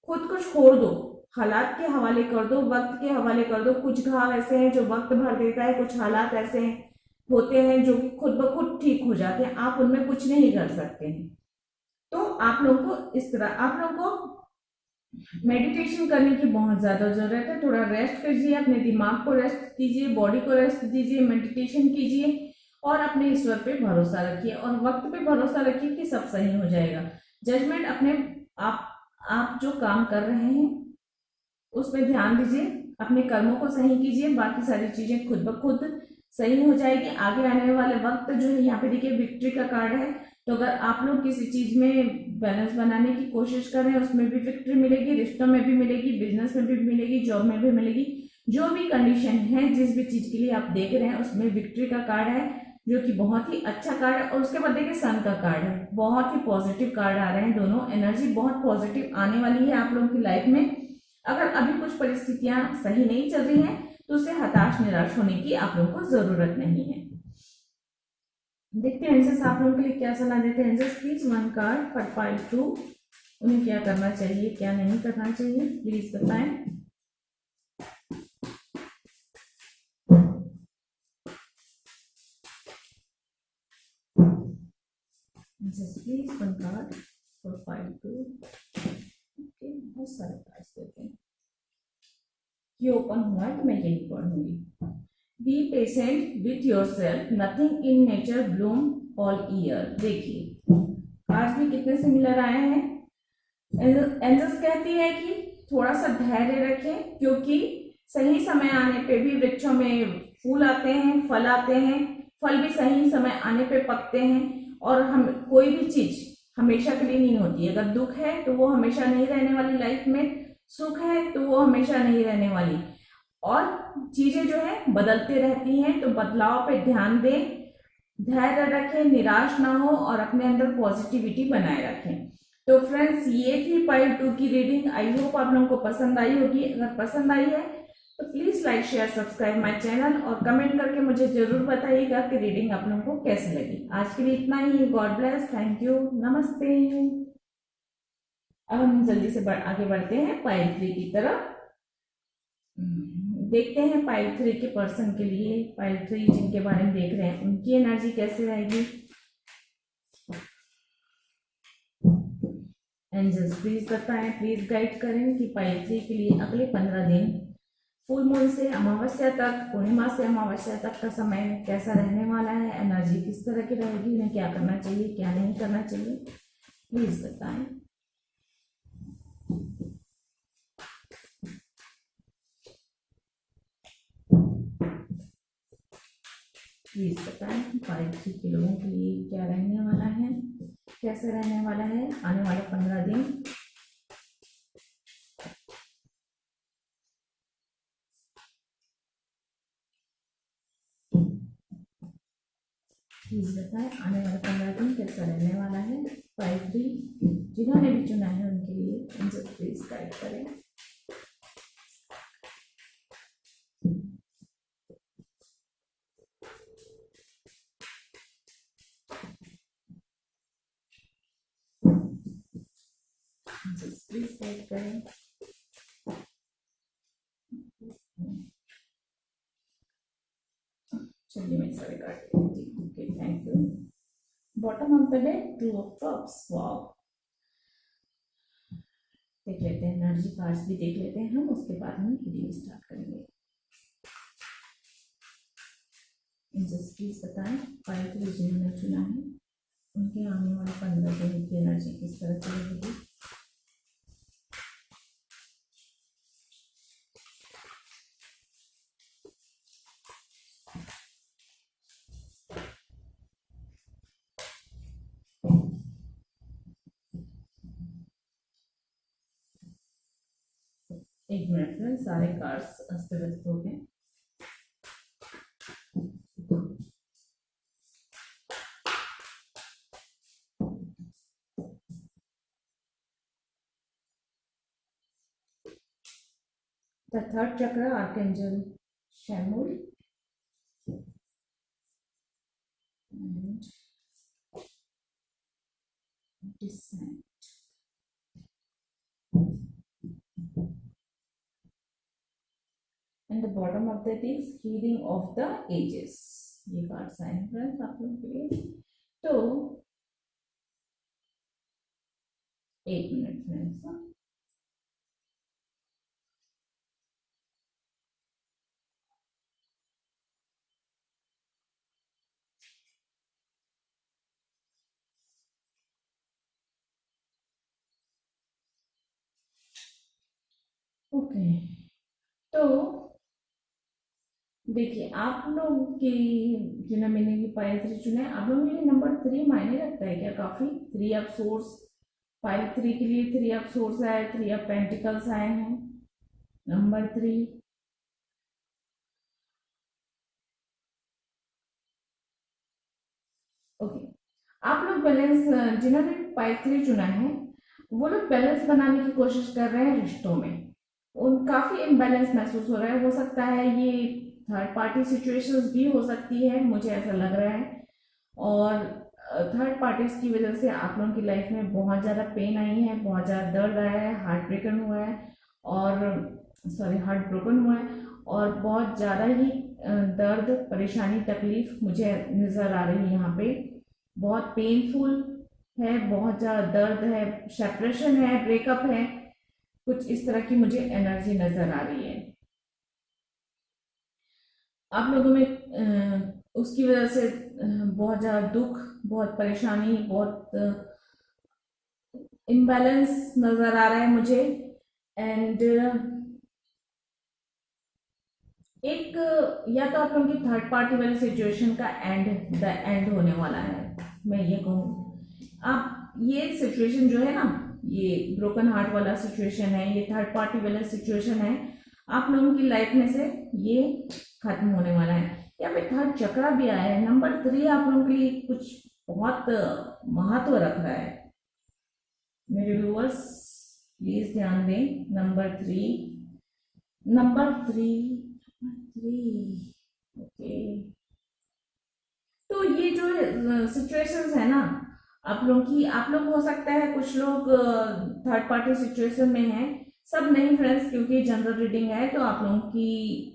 खुद को छोड़ दो, हालात के हवाले कर दो, वक्त के हवाले कर दो। कुछ घाव ऐसे हैं जो वक्त भर देता है, कुछ हालात ऐसे हैं होते हैं जो कि खुद ब खुद ठीक हो जाते हैं, आप उनमें कुछ नहीं कर सकते हैं। तो आप लोगों को इस तरह, आप लोगों को मेडिटेशन करने की बहुत ज्यादा जरूरत है। थोड़ा रेस्ट कीजिए, अपने दिमाग को रेस्ट कीजिए, बॉडी को रेस्ट दीजिए, मेडिटेशन कीजिए और अपने ईश्वर पे भरोसा रखिए और वक्त पे भरोसा रखिए कि सब सही हो जाएगा। जजमेंट अपने आप जो काम कर रहे हैं उसमें ध्यान दीजिए, अपने कर्मों को सही कीजिए, बाकी सारी चीजें खुद ब खुद सही हो जाएगी। आगे आने वाले वक्त जो है, यहाँ पे देखिए विक्ट्री का कार्ड है। तो अगर आप लोग किसी चीज में बैलेंस बनाने की कोशिश कर रहे हैं, उसमें भी विक्ट्री मिलेगी, रिश्तों में भी मिलेगी, बिजनेस में भी मिलेगी, जॉब में भी मिलेगी। जो भी कंडीशन है, जिस भी चीज के लिए आप देख रहे हैं, उसमें विक्ट्री का कार्ड है, जो कि बहुत ही अच्छा कार्ड है। और उसके बाद देखिए सन का कार्ड है, बहुत ही पॉजिटिव कार्ड आ रहे हैं, दोनों एनर्जी बहुत पॉजिटिव आने वाली है आप लोगों की लाइफ में। अगर अभी कुछ परिस्थितियां सही नहीं चल रही हैं तो उससे हताश निराश होने की आप लोगों को जरूरत नहीं है। देखते हैं एंजल्स आप लोगों के लिए क्या सलाह देते हैं। Angels please one card for pile 2, उन्हें क्या करना चाहिए, क्या नहीं करना चाहिए, प्लीज बताएं। Angels please one card for pile 2। Okay, बहुत सारे कार्ड्स देते हैं। ये ओपन हुआ है तो मैं यही पढ़ूंगी। Be patient with yourself, nothing in nature bloom all year. देखिए आज भी कितने सिमिलर आए हैं। एंजल्स कहती है कि थोड़ा सा धैर्य रखें, क्योंकि सही समय आने पे भी वृक्षों में फूल आते हैं, फल आते हैं, फल भी सही समय आने पे पकते हैं। और हम कोई भी चीज हमेशा के लिए नहीं होती। अगर दुख है तो वो हमेशा नहीं रहने वाली लाइफ में, सुख है तो वो हमेशा नहीं रहने वाली। और चीजें जो है बदलते रहती हैं, तो बदलाव पे ध्यान दें, धैर्य रखें, निराश ना हो और अपने अंदर पॉजिटिविटी बनाए रखें। तो फ्रेंड्स, ये थी पाइल 2 की रीडिंग। आई होप आप लोगों को पसंद आई होगी। अगर पसंद आई है तो please like share subscribe my channel और कमेंट करके मुझे जरूर बताइएगा कि रीडिंग आप लोगों को कैसी लगी। आज के लिए इतना ही। गॉड ब्लेस, थैंक यू, नमस्ते। अब हम जल्दी से आगे बढ़ते हैं पाइल 3 की तरफ। देखते हैं पाइल 3 के पर्सन के लिए, पाइल 3 जिनके बारे में देख रहे हैं उनकी एनर्जी कैसे रहेगी। एंजल्स प्लीज बताएं, प्लीज गाइड करें कि पाइल 3 के लिए अगले 15 दिन फुल मून से अमावस्या तक, पूर्णिमा से अमावस्या तक का समय कैसा रहने वाला है, एनर्जी किस तरह की रहेगी, उन्हें क्या करना चाहिए, क्या नहीं करना चाहिए, प्लीज बताएं। प्लीज बताएं पाइल 3 के लोगों के लिए क्या रहने वाला है, कैसे रहने वाला है आने वाले 15 दिन। प्लीज बताएं आने वाले 15 दिन कैसा रहने वाला है। पाइल 3 जिन्होंने भी चुना है उनके लिए एंजल प्लीज गाइड करें। प्लीज गाइड करें। चलिए मैं सारे काट लेती हूँ। Okay, thank you. बॉटम हम पे है 2 ऑफ कप्स। वाओ, देख लेते हैं एनर्जी कार्ड्स भी देख लेते हैं हम, उसके बाद हम रीडिंग स्टार्ट करेंगे। एंजल्स प्लीज बताएं पाइल 3 जिन्होंने चुना है उनके आने वाले 15 दिन की एनर्जी किस तरह से रहेगी। एक मिनट में सारे कार्ड्स अस्त व्यस्त हो गए। The third chakra, Archangel Shamuel, and Descent. And the bottom of that is Healing of the Ages. ये कार्ड्स आए हैं फ्रेंड्स आप लोगों के लिए। तो 1 मिनट फ्रेंड्स। ओके, तो देखिए आप लोग की जिन्हें मैंने भी पायल 3 चुना है, आप लोगों के लिए नंबर 3 मायने रखता है क्या? काफी 3 ऑफ सोर्स, पायल 3 के लिए 3 ऑफ सोर्स आए, 3 ऑफ पेंटिकल्स आए हैं, नंबर 3। ओके, आप लोग बैलेंस, जिन्होंने पायल 3 चुना है वो लोग बैलेंस बनाने की कोशिश कर रहे हैं रिश्तों में। उन काफी इम्बैलेंस महसूस हो रहा है, हो सकता है ये थर्ड पार्टी सिचुएशंस भी हो सकती है, मुझे ऐसा लग रहा है। और थर्ड पार्टीज की वजह से आप लोगों की लाइफ में बहुत ज़्यादा पेन आई है, बहुत ज़्यादा दर्द आया है, हार्ट ब्रेकन हुआ है, और हार्ट ब्रोकन हुआ है, और बहुत ज़्यादा ही दर्द, परेशानी, तकलीफ मुझे नज़र आ रही है यहाँ पे। बहुत पेनफुल है, बहुत ज़्यादा दर्द है, सेपरेशन है, ब्रेकअप है, कुछ इस तरह की मुझे एनर्जी नज़र आ रही है। आप लोगों में उसकी वजह से बहुत ज़्यादा दुख, बहुत परेशानी, बहुत इम्बैलेंस नज़र आ रहा है मुझे। एंड एक या तो आप लोगों की थर्ड पार्टी वाली सिचुएशन का द एंड होने वाला है, मैं ये कहूँ। आप ये सिचुएशन जो है ना, ये ब्रोकन हार्ट वाला सिचुएशन है, ये थर्ड पार्टी वाला सिचुएशन है, आप लोगों की लाइफ में से ये खत्म होने वाला है। यहाँ पे थर्ड चक्रा भी आया है, नंबर 3 आप लोगों के लिए कुछ बहुत महत्व रख रहा है। मेरे व्यूअर्स प्लीज ध्यान दें, नंबर 3 ओके। तो ये जो सिचुएशंस है ना आप लोग हो सकता है कुछ लोग थर्ड पार्टी सिचुएशन में हैं, सब नहीं फ्रेंड्स, क्योंकि जनरल रीडिंग है तो आप लोगों की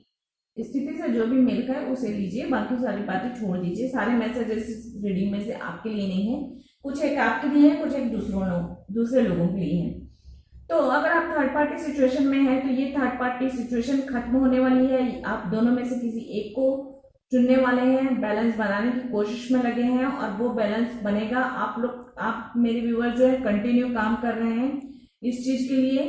स्थिति से जो भी मेल खाए उसे लीजिए, बाकी सारी बातें छोड़ दीजिए। सारे मैसेजेस रीडिंग में से आपके लिए नहीं है, कुछ एक आपके लिए है, कुछ एक दूसरे लोगों के लिए है। तो अगर आप थर्ड पार्टी सिचुएशन में है तो ये थर्ड पार्टी सिचुएशन खत्म होने वाली है, आप दोनों में से किसी एक को चुनने वाले हैं, बैलेंस बनाने की कोशिश में लगे हैं और वो बैलेंस बनेगा। आप मेरे व्यूअर जो है कंटिन्यू काम कर रहे हैं इस चीज के लिए,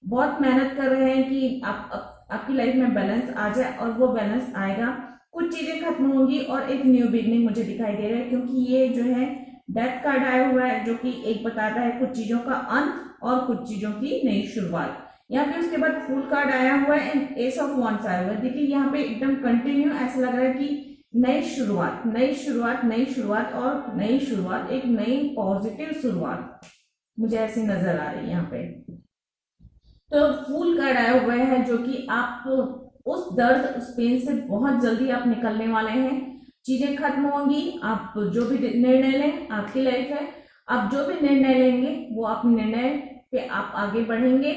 बहुत मेहनत कर रहे हैं कि आपकी लाइफ में बैलेंस आ जाए, और वो बैलेंस आएगा। कुछ चीजें खत्म होंगी और एक न्यू बिगनिंग मुझे दिखाई दे रहा है, क्योंकि ये जो है डेथ कार्ड आया हुआ है, जो कि एक बताता है कुछ चीजों का अंत और कुछ चीजों की नई शुरुआत। यहाँ पे उसके बाद फुल कार्ड आया हुआ है एंड एस ऑफ वांड्स आया हुआ है। देखिए यहाँ पे एकदम कंटिन्यू ऐसा लग रहा है कि नई शुरुआत, नई शुरुआत, नई शुरुआत और नई शुरुआत, एक नई पॉजिटिव शुरुआत मुझे ऐसी नजर आ रही है यहाँ पे। तो फूल कार्ड आया हुआ है, जो कि आप उस दर्द, उस पेन से बहुत जल्दी आप निकलने वाले हैं, चीजें खत्म होंगी। आप जो भी निर्णय लें, आपकी लाइफ है, आप जो भी निर्णय लेंगे वो अपने निर्णय पे आप आगे बढ़ेंगे,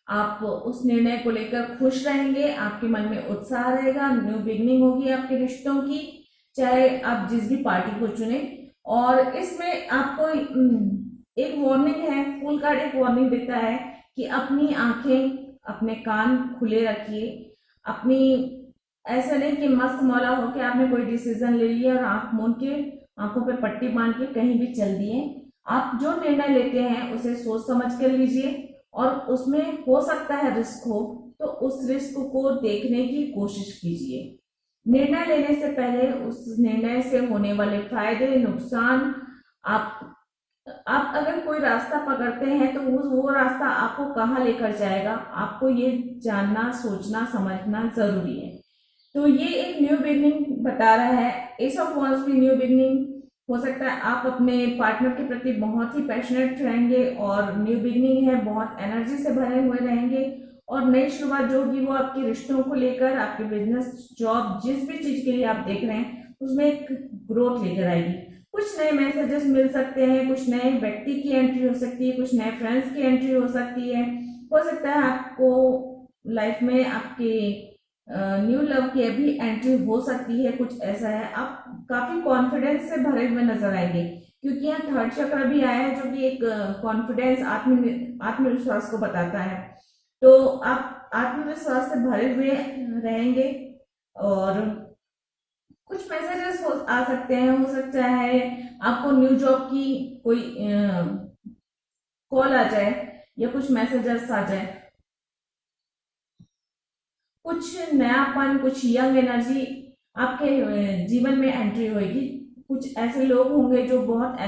आप उस निर्णय को लेकर खुश रहेंगे, आपके मन में उत्साह रहेगा, न्यू बिगनिंग होगी आपके रिश्तों की, चाहे आप जिस भी पार्टी को चुने। और इसमें आपको एक वार्निंग है, फूल कार्ड एक वार्निंग देता है कि अपनी आंखें, अपने कान खुले रखिए। अपनी ऐसा नहीं कि मस्त मौला हो कि आपने कोई डिसीजन ले लिया और आंख मूंद के, आंखों पे पट्टी बांध के कहीं भी चल दिए। आप जो निर्णय लेते हैं उसे सोच समझ कर लीजिए, और उसमें हो सकता है रिस्क हो, तो उस रिस्क को देखने की कोशिश कीजिए। निर्णय लेने से पहले उस निर्णय से होने वाले फायदे, नुकसान, आप अगर कोई रास्ता पकड़ते हैं तो वो रास्ता आपको कहाँ लेकर जाएगा, आपको ये जानना, सोचना, समझना जरूरी है। तो ये एक न्यू बिगनिंग बता रहा है। एस ऑफ वांड्स भी न्यू बिगनिंग हो सकता है। आप अपने पार्टनर के प्रति बहुत ही पैशनेट रहेंगे और न्यू बिगनिंग है, बहुत एनर्जी से भरे हुए रहेंगे और नई शुरुआत जो होगी वो आपके रिश्तों को लेकर, आपके बिजनेस, जॉब, जिस भी चीज के लिए आप देख रहे हैं उसमें एक ग्रोथ लेकर आएगी। कुछ नए मैसेजेस मिल सकते हैं, कुछ नए व्यक्ति की एंट्री हो सकती है, कुछ नए फ्रेंड्स की एंट्री हो सकती है। हो सकता है आपको लाइफ में आपके न्यू लव की अभी एंट्री हो सकती है, कुछ ऐसा है। आप काफी कॉन्फिडेंस से भरे हुए नजर आएंगे, क्योंकि यहाँ थर्ड चक्र भी आया है जो कि एक कॉन्फिडेंस, आत्मविश्वास को बताता है। तो आप आत्मविश्वास से भरे हुए रहेंगे। और कुछ मैसेजेस आ सकते हैं, हो सकता है आपको न्यू जॉब की कोई कॉल आ जाए या कुछ मैसेजेस आ जाए। कुछ नयापन, कुछ यंग एनर्जी आपके जीवन में एंट्री होगी। कुछ ऐसे लोग होंगे जो बहुत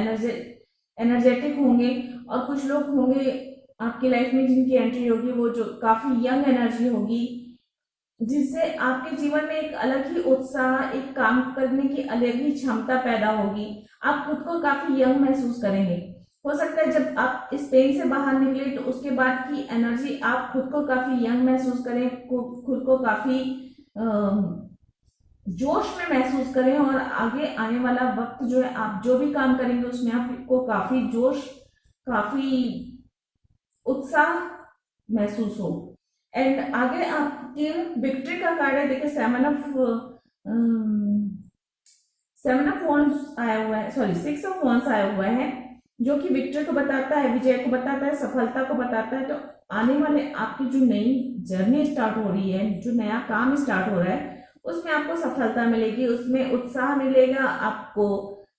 एनर्जेटिक होंगे, और कुछ लोग होंगे आपकी लाइफ में जिनकी एंट्री होगी वो जो काफी यंग एनर्जी होगी, जिससे आपके जीवन में एक अलग ही उत्साह, एक काम करने की अलग ही क्षमता पैदा होगी। आप खुद को काफी यंग महसूस करेंगे। हो सकता है जब आप इस पेन से बाहर निकले तो उसके बाद की एनर्जी आप खुद को काफी यंग महसूस करें, खुद को काफी जोश में महसूस करें, और आगे आने वाला वक्त जो है आप जो भी काम करेंगे उसमें आपको काफी जोश, काफी उत्साह महसूस हो। एंड आगे आपके विक्ट्री का कार्ड है, देखिए सेवन ऑफ वॉन्ड्स आया हुआ है, सॉरी 6 ऑफ वॉन्ड्स आया हुआ है, जो कि विक्ट्री को बताता है, विजय को बताता है, सफलता को बताता है। तो आने वाले आपकी जो नई जर्नी स्टार्ट हो रही है, जो नया काम स्टार्ट हो रहा है, उसमें आपको सफलता मिलेगी, उसमें उत्साह मिलेगा, आपको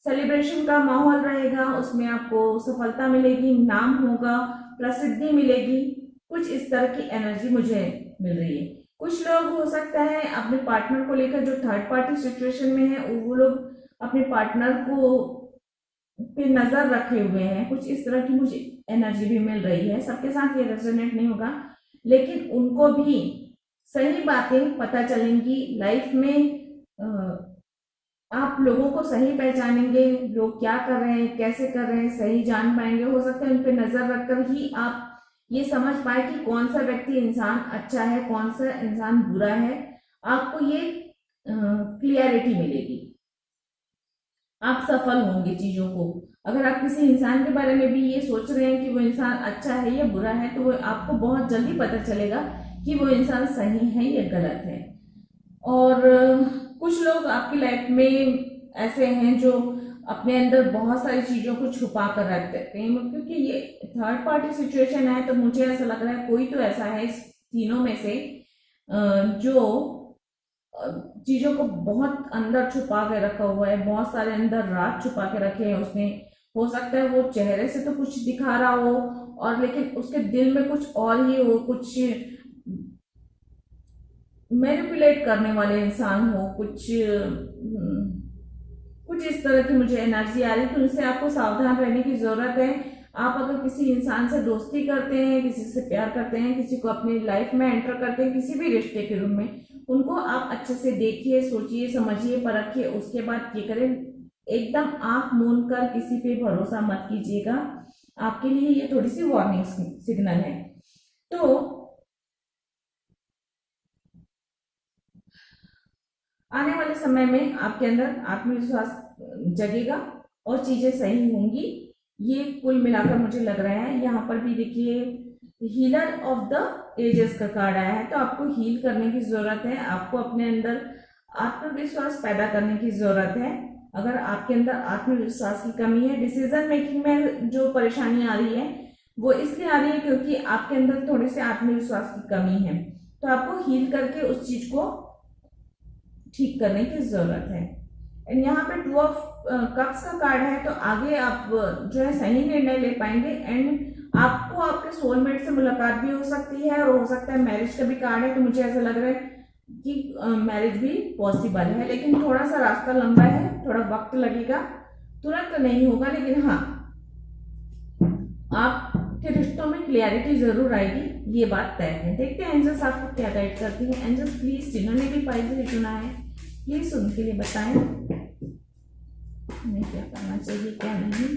सेलिब्रेशन का माहौल रहेगा, उसमें आपको सफलता मिलेगी, नाम होगा, प्रसिद्धि मिलेगी। कुछ इस तरह की एनर्जी मुझे मिल रही है। कुछ लोग हो सकता है अपने पार्टनर को लेकर जो थर्ड पार्टी सिचुएशन में है, वो लोग अपने पार्टनर को पे नजर रखे हुए हैं। कुछ इस तरह की मुझे एनर्जी भी मिल रही है। सबके साथ ये रेजोनेट नहीं होगा, लेकिन उनको भी सही बातें पता चलेंगी लाइफ में। आप लोगों को सही पहचानेंगे, लोग क्या कर रहे हैं, कैसे कर रहे हैं, सही जान पाएंगे। हो सकता है उन पे नजर रखकर ही आप ये समझ पाए कि कौन सा व्यक्ति इंसान अच्छा है, कौन सा इंसान बुरा है। आपको ये क्लियरिटी मिलेगी, आप सफल होंगे चीजों को। अगर आप किसी इंसान के बारे में भी ये सोच रहे हैं कि वो इंसान अच्छा है या बुरा है, तो वो आपको बहुत जल्दी पता चलेगा कि वो इंसान सही है या गलत है। और कुछ लोग आपकी लाइफ में ऐसे हैं जो अपने अंदर बहुत सारी चीजों को छुपा कर रख देते हैं, क्योंकि ये थर्ड पार्टी सिचुएशन है। तो मुझे ऐसा लग रहा है कोई तो ऐसा है इस तीनों में से जो चीजों को बहुत अंदर छुपा के रखा हुआ है, बहुत सारे अंदर राज छुपा के रखे हैं उसने। हो सकता है वो चेहरे से तो कुछ दिखा रहा हो, और लेकिन उसके दिल में कुछ और ही हो, कुछ मैनिपुलेट करने वाले इंसान हो, कुछ इस तरह की मुझे एनर्जी आ रही है। तो इससे आपको सावधान रहने की जरूरत है। आप अगर किसी इंसान से दोस्ती करते हैं, किसी से प्यार करते हैं, किसी को अपनी लाइफ में एंटर करते हैं, किसी भी रिश्ते के रूप में, उनको आप अच्छे से देखिए, सोचिए, समझिए, परखिए, उसके बाद ये करें। एकदम आंख मूंद कर किसी पे भरोसा मत कीजिएगा। आपके लिए ये थोड़ी सी वार्निंग सिग्नल है। तो आने वाले समय में आपके अंदर आत्मविश्वास जगेगा और चीजें सही होंगी। ये कुल मिलाकर मुझे लग रहा है। यहाँ पर भी देखिए हीलर ऑफ द एजेस का कार्ड आया है। तो आपको हील करने की जरूरत है, आपको अपने अंदर आत्मविश्वास पैदा करने की जरूरत है। अगर आपके अंदर आत्मविश्वास की कमी है, डिसीजन मेकिंग में जो परेशानी आ रही है वो इसलिए आ रही है क्योंकि आपके अंदर थोड़ी सी आत्मविश्वास की कमी है। तो आपको हील करके उस चीज को ठीक करने की जरूरत है। एंड यहाँ पे 2 ऑफ कप्स का कार्ड है। तो आगे आप जो है सही निर्णय ले पाएंगे, एंड आपको आपके सोलमेट से मुलाकात भी हो सकती है, और हो सकता है मैरिज का भी कार्ड है। तो मुझे ऐसा लग रहा है कि मैरिज भी पॉसिबल है, लेकिन थोड़ा सा रास्ता लंबा है, थोड़ा वक्त लगेगा, तुरंत नहीं होगा। लेकिन हाँ, आपके रिश्तों में क्लियरिटी जरूर आएगी, ये बात तय है। देखते हैं एंजल्स आपको क्या गाइड करती है। एंजल्स प्लीज, जिन्होंने भी पाइल चुना है, प्लीज उनके लिए बताएं हमें क्या करना चाहिए, क्या नहीं।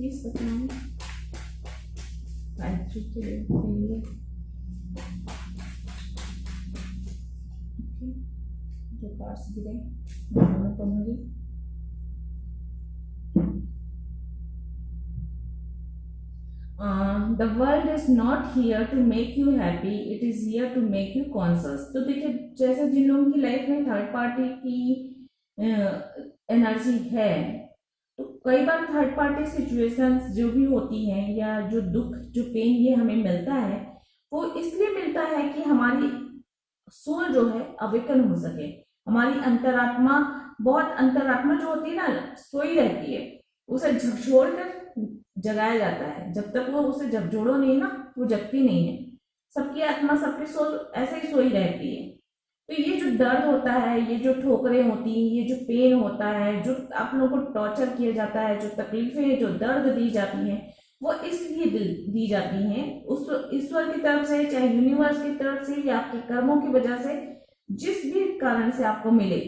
प्लीज बताएं फाइल 3 के लिए। जो कार्ड्स गिरे मैं पढ़ूंगी। The world is not here to make you happy, it is here to make you conscious. तो देखिए, जैसे जिन लोगों की लाइफ में थर्ड पार्टी की एनर्जी है, तो कई बार थर्ड पार्टी सिचुएशंस जो भी होती हैं या जो दुख जो पेन ये हमें मिलता है, वो इसलिए मिलता है कि हमारी सोल जो है अवेकन हो सके। हमारी अंतरात्मा, बहुत अंतरात्मा जो होती है ना, सोई रहती है, उसे झकझोर कर जगाया जाता है। जब तक वो उसे झकझोड़ो नहीं ना, वो जगती नहीं है। सबकी आत्मा, सबकी सोल ऐसे ही सोई रहती है। तो ये जो दर्द होता है, ये जो ठोकरें होती हैं, ये जो पेन होता है, जो आप लोगों को टॉर्चर किया जाता है, जो तकलीफें, जो दर्द दी जाती हैं, वो इसलिए दी जाती हैं उस ईश्वर की तरफ से, चाहे यूनिवर्स की तरफ से, या आपके कर्मों की वजह से, जिस भी कारण से आपको मिले,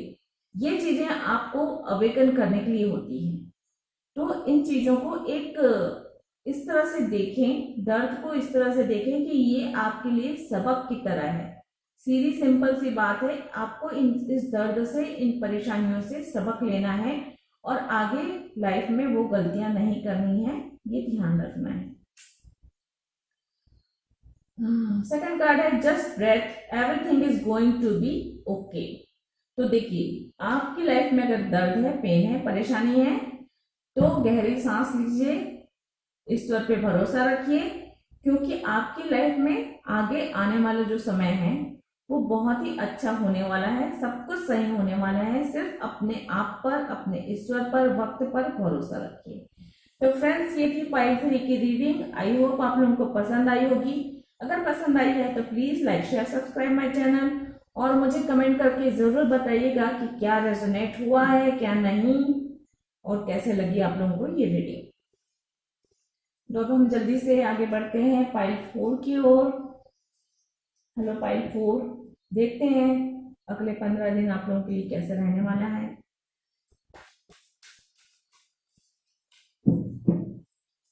ये चीजें आपको अवेकन करने के लिए होती हैं। तो इन चीजों को एक इस तरह से देखें, दर्द को इस तरह से देखें कि ये आपके लिए सबक की तरह है। सीधी सिंपल सी बात है, आपको इस दर्द से, इन परेशानियों से सबक लेना है और आगे लाइफ में वो गलतियां नहीं करनी है, ये ध्यान रखना है। सेकंड कार्ड है just breathe, everything is going to be okay. तो देखिए, आपकी लाइफ में अगर दर्द है, पेन है, परेशानी है, तो गहरी सांस लीजिए, ईश्वर पे भरोसा रखिए, क्योंकि आपकी लाइफ में आगे आने वाला जो समय है वो बहुत ही अच्छा होने वाला है, सब कुछ सही होने वाला है। सिर्फ अपने आप पर, अपने ईश्वर पर, वक्त पर भरोसा रखिए। तो फ्रेंड्स, ये थी पाइल 3 की रीडिंग। आई होप आप लोगों को पसंद आई होगी। अगर पसंद आई है तो please like, share, subscribe my channel, और मुझे कमेंट करके जरूर बताइएगा कि क्या रेजोनेट हुआ है, क्या नहीं, और कैसे लगी आप लोगों को ये रीडिंग। तो अब हम जल्दी से आगे बढ़ते हैं पाइल 4 की ओर। हेलो पाइल 4, देखते हैं अगले 15 दिन आप लोगों के लिए कैसे रहने वाला है।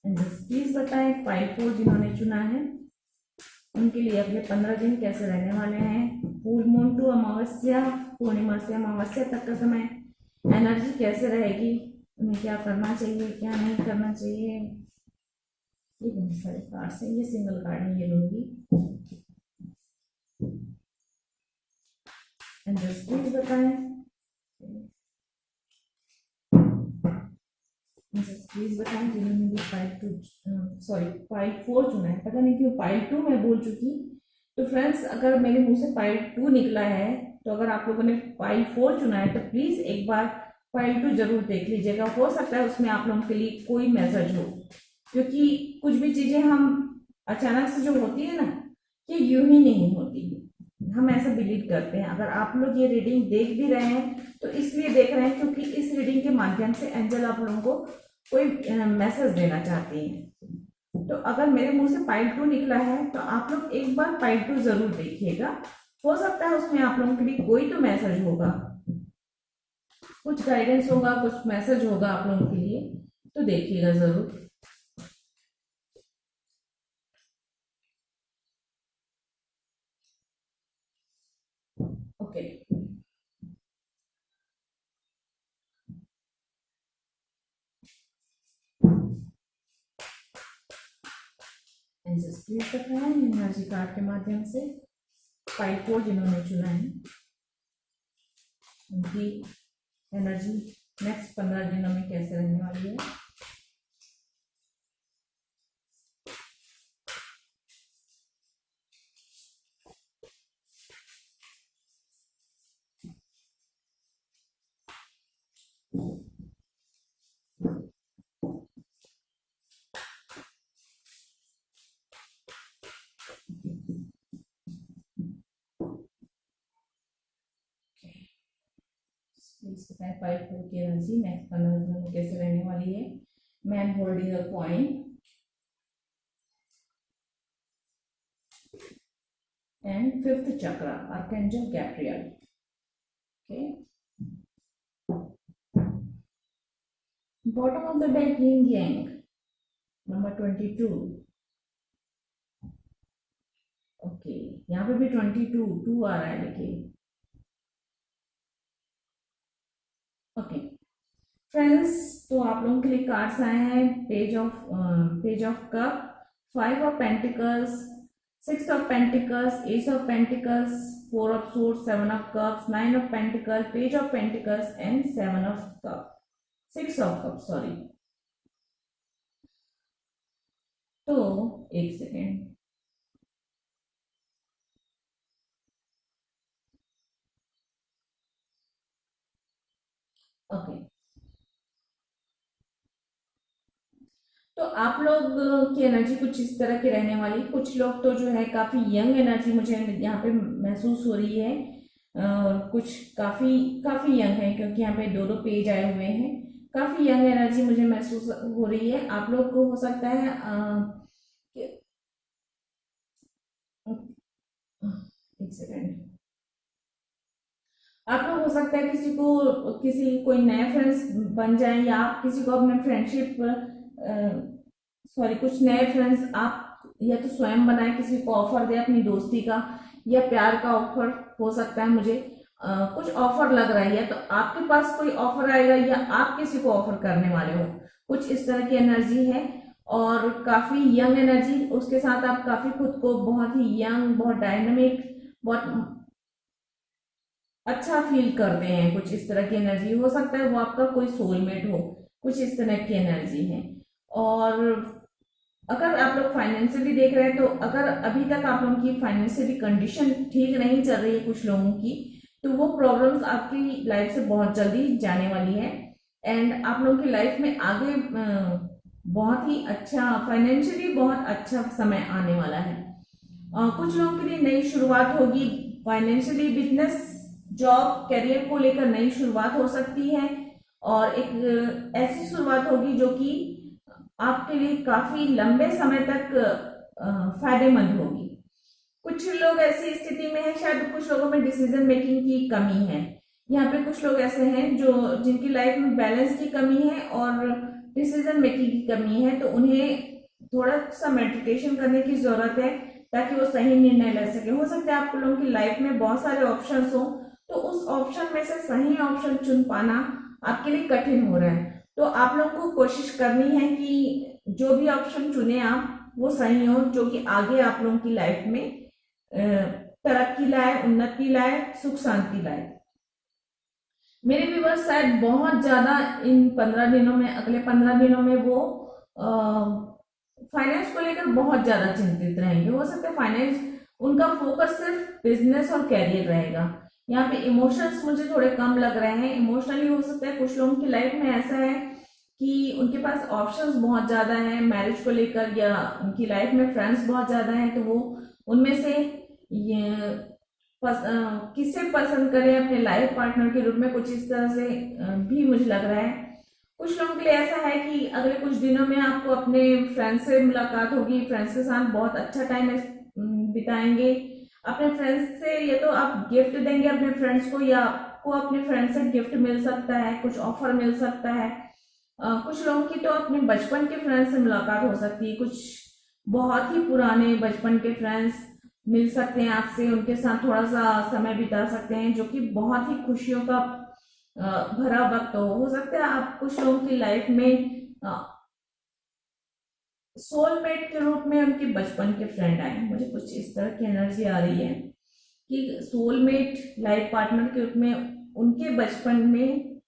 प्लीज बताएं पाइल 4 जिन्होंने चुना है, उनके लिए अगले 15 दिन कैसे रहने वाले हैं। फुल मून टू अमावस्या, पूर्णिमा से अमावस्या तक का समय, एनर्जी कैसे रहेगी, उन्हें क्या करना चाहिए, क्या नहीं करना चाहिए। ये बहुत सारे कार्ड्स हैं, ये सिंगल कार्ड है, ये लूंगी। प्लीज बताएं, प्लीज बताएं जिन्होंने भी पाइल 4 चुना है। पता नहीं क्यों पाइल 2 मैं बोल चुकी। तो फ्रेंड्स, अगर मेरे मुंह से पाइल 2 निकला है, तो अगर आप लोगों ने पाइल 4 चुना है, तो प्लीज एक बार पाइल 2 जरूर देख लीजिएगा। हो सकता है उसमें आप लोगों के लिए कोई मैसेज हो, क्योंकि कुछ भी चीजें हम अचानक से जो होती है ना, ये यूं ही नहीं होती, हम ऐसा बिलीव करते हैं। अगर आप लोग ये रीडिंग देख भी रहे हैं तो इसलिए देख रहे हैं क्योंकि इस रीडिंग के माध्यम से एंजल आप लोगों को कोई मैसेज देना चाहती हैं। तो अगर मेरे मुंह से पाइल 2 निकला है, तो आप लोग एक बार पाइल 2 जरूर देखिएगा। हो सकता है उसमें आप लोगों के लिए कोई तो मैसेज होगा, कुछ गाइडेंस होगा, कुछ मैसेज होगा आप लोगों के लिए, तो देखिएगा जरूर। ओके, प्लीज बताएं एनर्जी कार्ड के माध्यम से पाइल 4 जिन्होंने चुना है, उनकी एनर्जी नेक्स्ट 15 दिनों में कैसे रहने वाली है। प्लीज बताएं पाइल 4 की एनर्जी नेक्स्ट 15 दिनों में कैसे रहने वाली है। Man holding a coin and 5th चक्र, archangel Gabriel. Okay, bottom of the deck Ying Yang, number 22। Okay, यहाँ पे भी 22 2 आ रहा है देखिए। ओके फ्रेंड्स, तो आप लोगों के लिए कार्ड्स आए हैं। Page of cup, 5 of pentacles, 6 of pentacles, S of pentacles, 4 of suit, 7 of cups, 9 of pentacle, page of pentacles and 7 of cup, 6 of cup sorry. तो एक सेकेंड, ओके। तो आप लोग की एनर्जी कुछ इस तरह की रहने वाली। कुछ लोग तो जो है काफी यंग एनर्जी मुझे यहाँ पे महसूस हो रही है, और कुछ काफी काफी यंग है, क्योंकि यहाँ पे दो दो पेज आए हुए हैं। काफी यंग एनर्जी मुझे महसूस हो रही है। आप लोग को हो सकता है एक सेकेंड, आप लोग हो सकता है किसी कोई नए फ्रेंड्स बन जाए, या आप किसी को अपने फ्रेंडशिप सॉरी कुछ नए फ्रेंड्स आप या तो स्वयं बनाए, किसी को ऑफर दे अपनी दोस्ती का या प्यार का ऑफर हो सकता है। मुझे कुछ ऑफर लग रहा है, या तो आपके पास कोई ऑफर आएगा या आप किसी को ऑफर करने वाले हो। कुछ इस तरह की एनर्जी है, और काफी यंग एनर्जी। उसके साथ आप काफी खुद को बहुत ही यंग, बहुत डायनामिक, बहुत अच्छा फील करते हैं। कुछ इस तरह की एनर्जी हो सकता है, वो आपका कोई सोलमेट हो। कुछ इस तरह की एनर्जी है। और अगर आप लोग फाइनेंशियली देख रहे हैं, तो अगर अभी तक आप लोगों की फाइनेंशियली कंडीशन ठीक नहीं चल रही है कुछ लोगों की, तो वो प्रॉब्लम्स आपकी लाइफ से बहुत जल्दी जाने वाली है। एंड आप लोगों की लाइफ में आगे बहुत ही अच्छा, फाइनेंशियली बहुत अच्छा समय आने वाला है। कुछ लोगों के लिए नई शुरुआत होगी फाइनेंशियली, बिजनेस, जॉब, करियर को लेकर नई शुरुआत हो सकती है। और एक ऐसी शुरुआत होगी जो कि आपके लिए काफी लंबे समय तक फायदेमंद होगी। कुछ लोग ऐसी स्थिति में है, शायद कुछ लोगों में डिसीजन मेकिंग की कमी है। यहाँ पे कुछ लोग ऐसे हैं जो जिनकी लाइफ में बैलेंस की कमी है और डिसीजन मेकिंग की कमी है, तो उन्हें थोड़ा सा मेडिटेशन करने की जरूरत है, ताकि वो सही निर्णय ले सके। हो सकता है आप लोगों की लाइफ में बहुत सारे ऑप्शंस हो, तो उस ऑप्शन में से सही ऑप्शन चुन पाना आपके लिए कठिन हो रहा है। तो आप लोगों को कोशिश करनी है कि जो भी ऑप्शन चुने आप, वो सही हो, जो कि आगे आप लोगों की लाइफ में तरक्की लाए, उन्नति लाए, सुख शांति लाए। मेरे व्यूवर्स शायद बहुत ज्यादा इन 15 दिनों में, अगले 15 दिनों में वो फाइनेंस को लेकर बहुत ज्यादा चिंतित रहेंगे। हो सकता है फाइनेंस, उनका फोकस सिर्फ बिजनेस और कैरियर रहेगा। यहाँ पे इमोशंस मुझे थोड़े कम लग रहे हैं। इमोशनली हो सकता है कुछ लोगों की लाइफ में ऐसा है कि उनके पास ऑप्शंस बहुत ज्यादा हैं मैरिज को लेकर, या उनकी लाइफ में फ्रेंड्स बहुत ज्यादा हैं, तो वो उनमें से ये किसे पसंद करें अपने लाइफ पार्टनर के रूप में, कुछ इस तरह से भी मुझे लग रहा है। कुछ लोगों के लिए ऐसा है कि अगले कुछ दिनों में आपको अपने फ्रेंड्स से मुलाकात होगी, फ्रेंड्स के साथ बहुत अच्छा टाइम बिताएंगे। अपने फ्रेंड्स से या तो आप गिफ्ट देंगे अपने फ्रेंड्स को, या आपको अपने फ्रेंड्स से गिफ्ट मिल सकता है, कुछ ऑफर मिल सकता है। कुछ लोगों की तो अपने बचपन के फ्रेंड्स से मुलाकात हो सकती है। कुछ बहुत ही पुराने बचपन के फ्रेंड्स मिल सकते हैं आपसे, उनके साथ थोड़ा सा समय बिता सकते हैं, जो कि बहुत ही खुशियों का भरा वक्त हो सकता है। आप कुछ लोगों की लाइफ में सोलमेट के रूप में उनके बचपन के फ्रेंड आए। मुझे कुछ इस तरह की एनर्जी आ रही है कि सोलमेट लाइफ पार्टनर के रूप में उनके बचपन में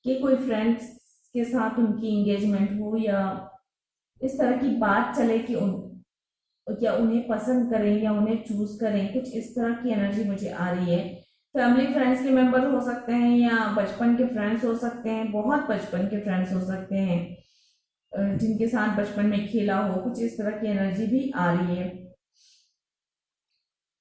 के कोई फ्रेंड्स के साथ उनकी एंगेजमेंट हो, या इस तरह की बात चले कि या उन्हें पसंद करें या उन्हें चूज करें। कुछ इस तरह की एनर्जी मुझे आ रही है। फैमिली फ्रेंड्स के मेंबर हो सकते हैं, या बचपन के फ्रेंड्स हो सकते हैं, बहुत बचपन के फ्रेंड्स हो सकते हैं जिनके साथ बचपन में खेला हो। कुछ इस तरह की एनर्जी भी आ रही है।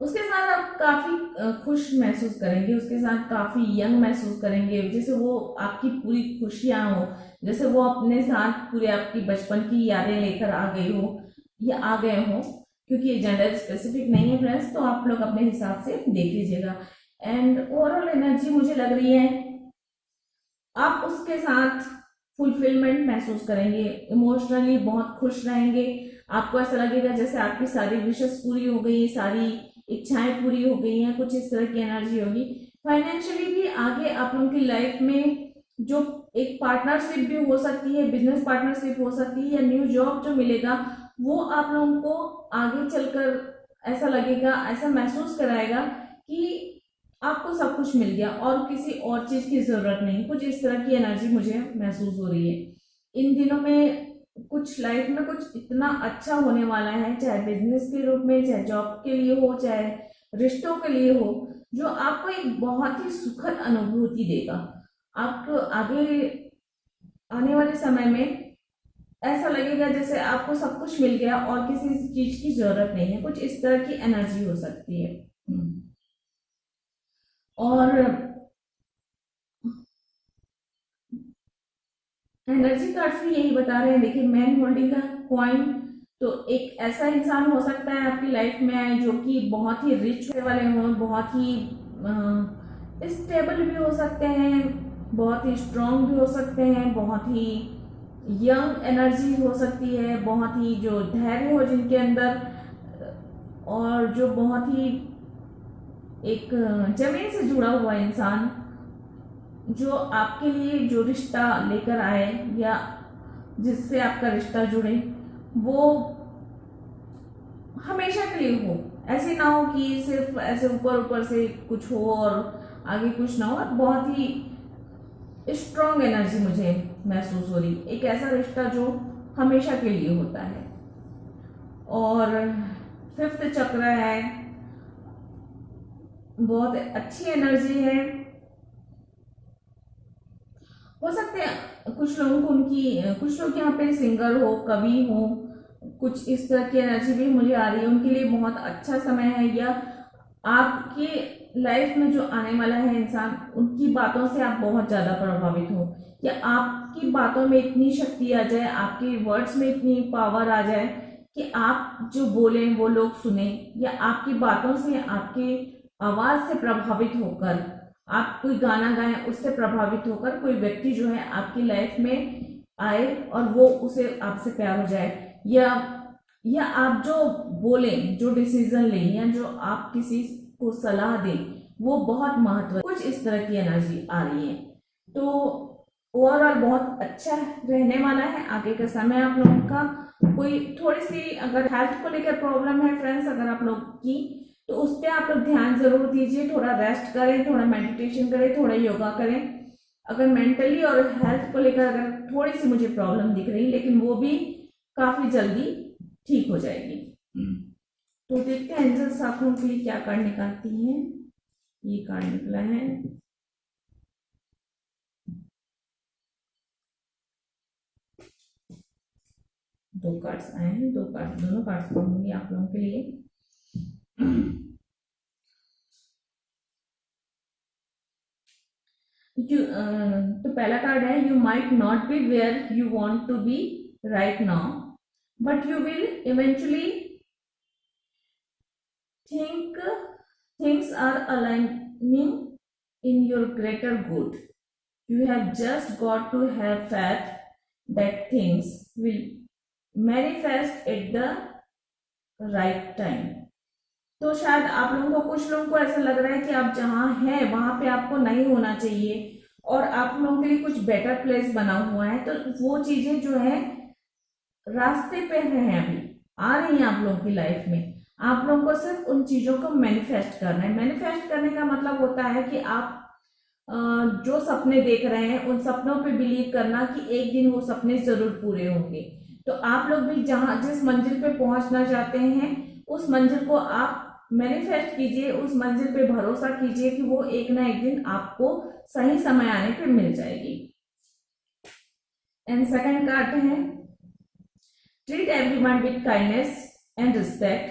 उसके साथ आप काफी खुश महसूस करेंगे, उसके साथ काफी यंग महसूस करेंगे, जैसे वो आपकी पूरी खुशियां हो, जैसे वो अपने साथ पूरे आपकी बचपन की यादें लेकर आ गई हो या आ गए हो। क्योंकि ये जेंडर स्पेसिफिक नहीं है फ्रेंड्स, तो आप लोग अपने हिसाब से देख लीजिएगा। एंड ओवरऑल एनर्जी मुझे लग रही है आप उसके साथ फुलफिलमेंट महसूस करेंगे, इमोशनली बहुत खुश रहेंगे। आपको ऐसा लगेगा जैसे आपकी सारी विशेस पूरी हो गई, सारी इच्छाएं पूरी हो गई हैं, कुछ इस तरह की एनर्जी होगी। फाइनेंशियली भी आगे आप लोगों की लाइफ में जो एक पार्टनरशिप भी हो सकती है, बिजनेस पार्टनरशिप हो सकती है, या न्यू जॉब जो मिलेगा वो आप लोगों को आगे चलकर ऐसा लगेगा, ऐसा महसूस कराएगा कि आपको सब कुछ मिल गया और किसी और चीज की जरूरत नहीं। कुछ इस तरह की एनर्जी मुझे महसूस हो रही है इन दिनों में। कुछ लाइफ में कुछ इतना अच्छा होने वाला है, चाहे बिजनेस के रूप में, चाहे जॉब के लिए हो, चाहे रिश्तों के लिए हो, जो आपको एक बहुत ही सुखद अनुभूति देगा। आपको आगे आने वाले समय में ऐसा लगेगा जैसे आपको सब कुछ मिल गया और किसी चीज की जरूरत नहीं है। कुछ इस तरह की एनर्जी हो सकती है। और एनर्जी कार्ड्स भी यही बता रहे हैं। देखिए, मैन होल्डिंग का कॉइन, तो एक ऐसा इंसान हो सकता है आपकी लाइफ में आए जो कि बहुत ही रिच वाले हों, बहुत ही स्टेबल भी हो सकते हैं, बहुत ही स्ट्रांग भी हो सकते हैं, बहुत ही यंग एनर्जी हो सकती है, बहुत ही जो धैर्य हो जिनके अंदर, और जो बहुत ही एक जमीन से जुड़ा हुआ इंसान, जो आपके लिए जो रिश्ता लेकर आए या जिससे आपका रिश्ता जुड़े वो हमेशा के लिए हो। ऐसे ना हो कि सिर्फ ऐसे ऊपर ऊपर से कुछ हो और आगे कुछ ना हो। बहुत ही स्ट्रॉन्ग एनर्जी मुझे महसूस हो रही, एक ऐसा रिश्ता जो हमेशा के लिए होता है। और 5th चक्र है, बहुत अच्छी एनर्जी है। हो सकते हैं कुछ लोगों को कुछ लोग यहाँ पे सिंगर हो, कवि हो, कुछ इस तरह की एनर्जी भी मुझे आ रही है। उनके लिए बहुत अच्छा समय है, या आपकी लाइफ में जो आने वाला है इंसान, उनकी बातों से आप बहुत ज्यादा प्रभावित हो, या आपकी बातों में इतनी शक्ति आ जाए, आपके वर्ड्स में इतनी पावर आ जाए कि आप जो बोले वो लोग सुने, या आपकी बातों से, आपके आवाज से प्रभावित होकर आप कोई गाना गाएं, उससे प्रभावित होकर कोई व्यक्ति जो है आपकी लाइफ में आए और वो उसे आपसे प्यार हो जाए, या आप जो बोले, जो डिसीजन लें, या जो आप किसी को सलाह दें, वो बहुत महत्व। कुछ इस तरह की एनर्जी आ रही है। तो ओवरऑल बहुत अच्छा रहने वाला है आगे का समय आप लोगों का। कोई थोड़ी सी अगर हेल्थ को लेकर प्रॉब्लम है फ्रेंड्स अगर आप लोग की, तो उस पर आप लोग ध्यान जरूर दीजिए। थोड़ा रेस्ट करें, थोड़ा मेडिटेशन करें, थोड़ा योगा करें। अगर मेंटली और हेल्थ को लेकर अगर थोड़ी सी मुझे प्रॉब्लम दिख रही, लेकिन वो भी काफी जल्दी ठीक हो जाएगी। तो देखते हैं एंजल्स आप लोगों के लिए क्या कार्ड निकालती हैं। ये कार्ड निकला है, दो कार्ड्स आए हैं, दो कार्ड, दोनों कार्ड्स पढ़ूंगी आप लोगों के लिए। तो पहला कार्ड है, you might not be where you want to be right now, but you will eventually think things are aligning in your greater good. You have just got to have faith that things will manifest at the right time. तो शायद आप लोगों को, कुछ लोगों को ऐसा लग रहा है कि आप जहां हैं वहां पे आपको नहीं होना चाहिए और आप लोगों के लिए कुछ बेटर प्लेस बना हुआ है। तो वो चीजें जो है रास्ते पे हैं, अभी आ रही हैं आप लोगों की लाइफ में। आप लोगों को सिर्फ उन चीजों को मैनिफेस्ट करना है। मैनिफेस्ट करने का मतलब होता है कि आप जो सपने देख रहे हैं उन सपनों पे बिलीव करना कि एक दिन वो सपने जरूर पूरे होंगे। तो आप लोग भी जहां जिस मंजिल पे पहुंचना चाहते हैं उस मंजिल को आप मैनिफेस्ट कीजिए, उस मंजिल पे भरोसा कीजिए कि वो एक ना एक दिन आपको सही समय आने पे मिल जाएगी। एंड सेकंड कार्ड है, treat everyone with kindness and respect,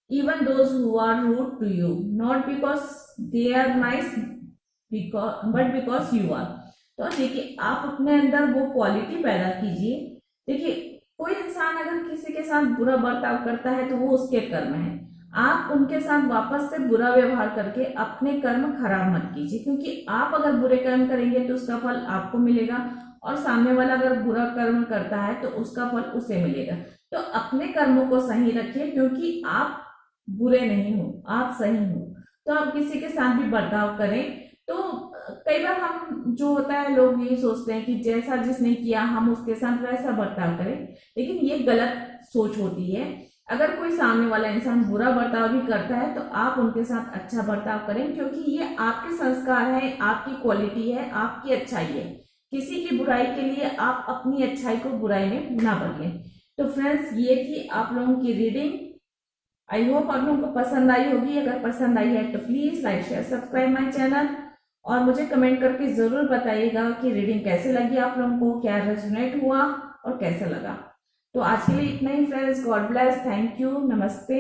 even those who are rude to you, not because they are nice, but because you are. तो देखिए, आप अपने अंदर वो क्वालिटी पैदा कीजिए। देखिए, कोई इंसान अगर किसी के साथ बुरा बर्ताव करता है तो वो उसके कर्म है। आप उनके साथ वापस से बुरा व्यवहार करके अपने कर्म खराब मत कीजिए, क्योंकि आप अगर बुरे कर्म करेंगे तो उसका फल आपको मिलेगा और सामने वाला अगर बुरा कर्म करता है तो उसका फल उसे मिलेगा। तो अपने कर्मों को सही रखिए, क्योंकि आप बुरे नहीं हो, आप सही हो। तो आप किसी के साथ भी बर्ताव करें। तो कई बार हम जो होता है, लोग यही सोचते हैं कि जैसा जिसने किया हम उसके साथ वैसा बर्ताव करें, लेकिन ये गलत सोच होती है। अगर कोई सामने वाला इंसान बुरा बर्ताव भी करता है तो आप उनके साथ अच्छा बर्ताव करें, क्योंकि ये आपके संस्कार है, आपकी क्वालिटी है, आपकी अच्छाई है। किसी की बुराई के लिए आप अपनी अच्छाई को बुराई में ना बदलें। तो फ्रेंड्स, ये थी आप लोगों की रीडिंग। आई होप आप लोगों को पसंद आई होगी। अगर पसंद आई है तो please like share subscribe my channel, और मुझे कमेंट करके जरूर बताइएगा कि रीडिंग कैसे लगी आप लोगों को, क्या रेजोनेट हुआ और कैसा लगा। तो आज के लिए इतना ही friends. God bless, thank you, नमस्ते।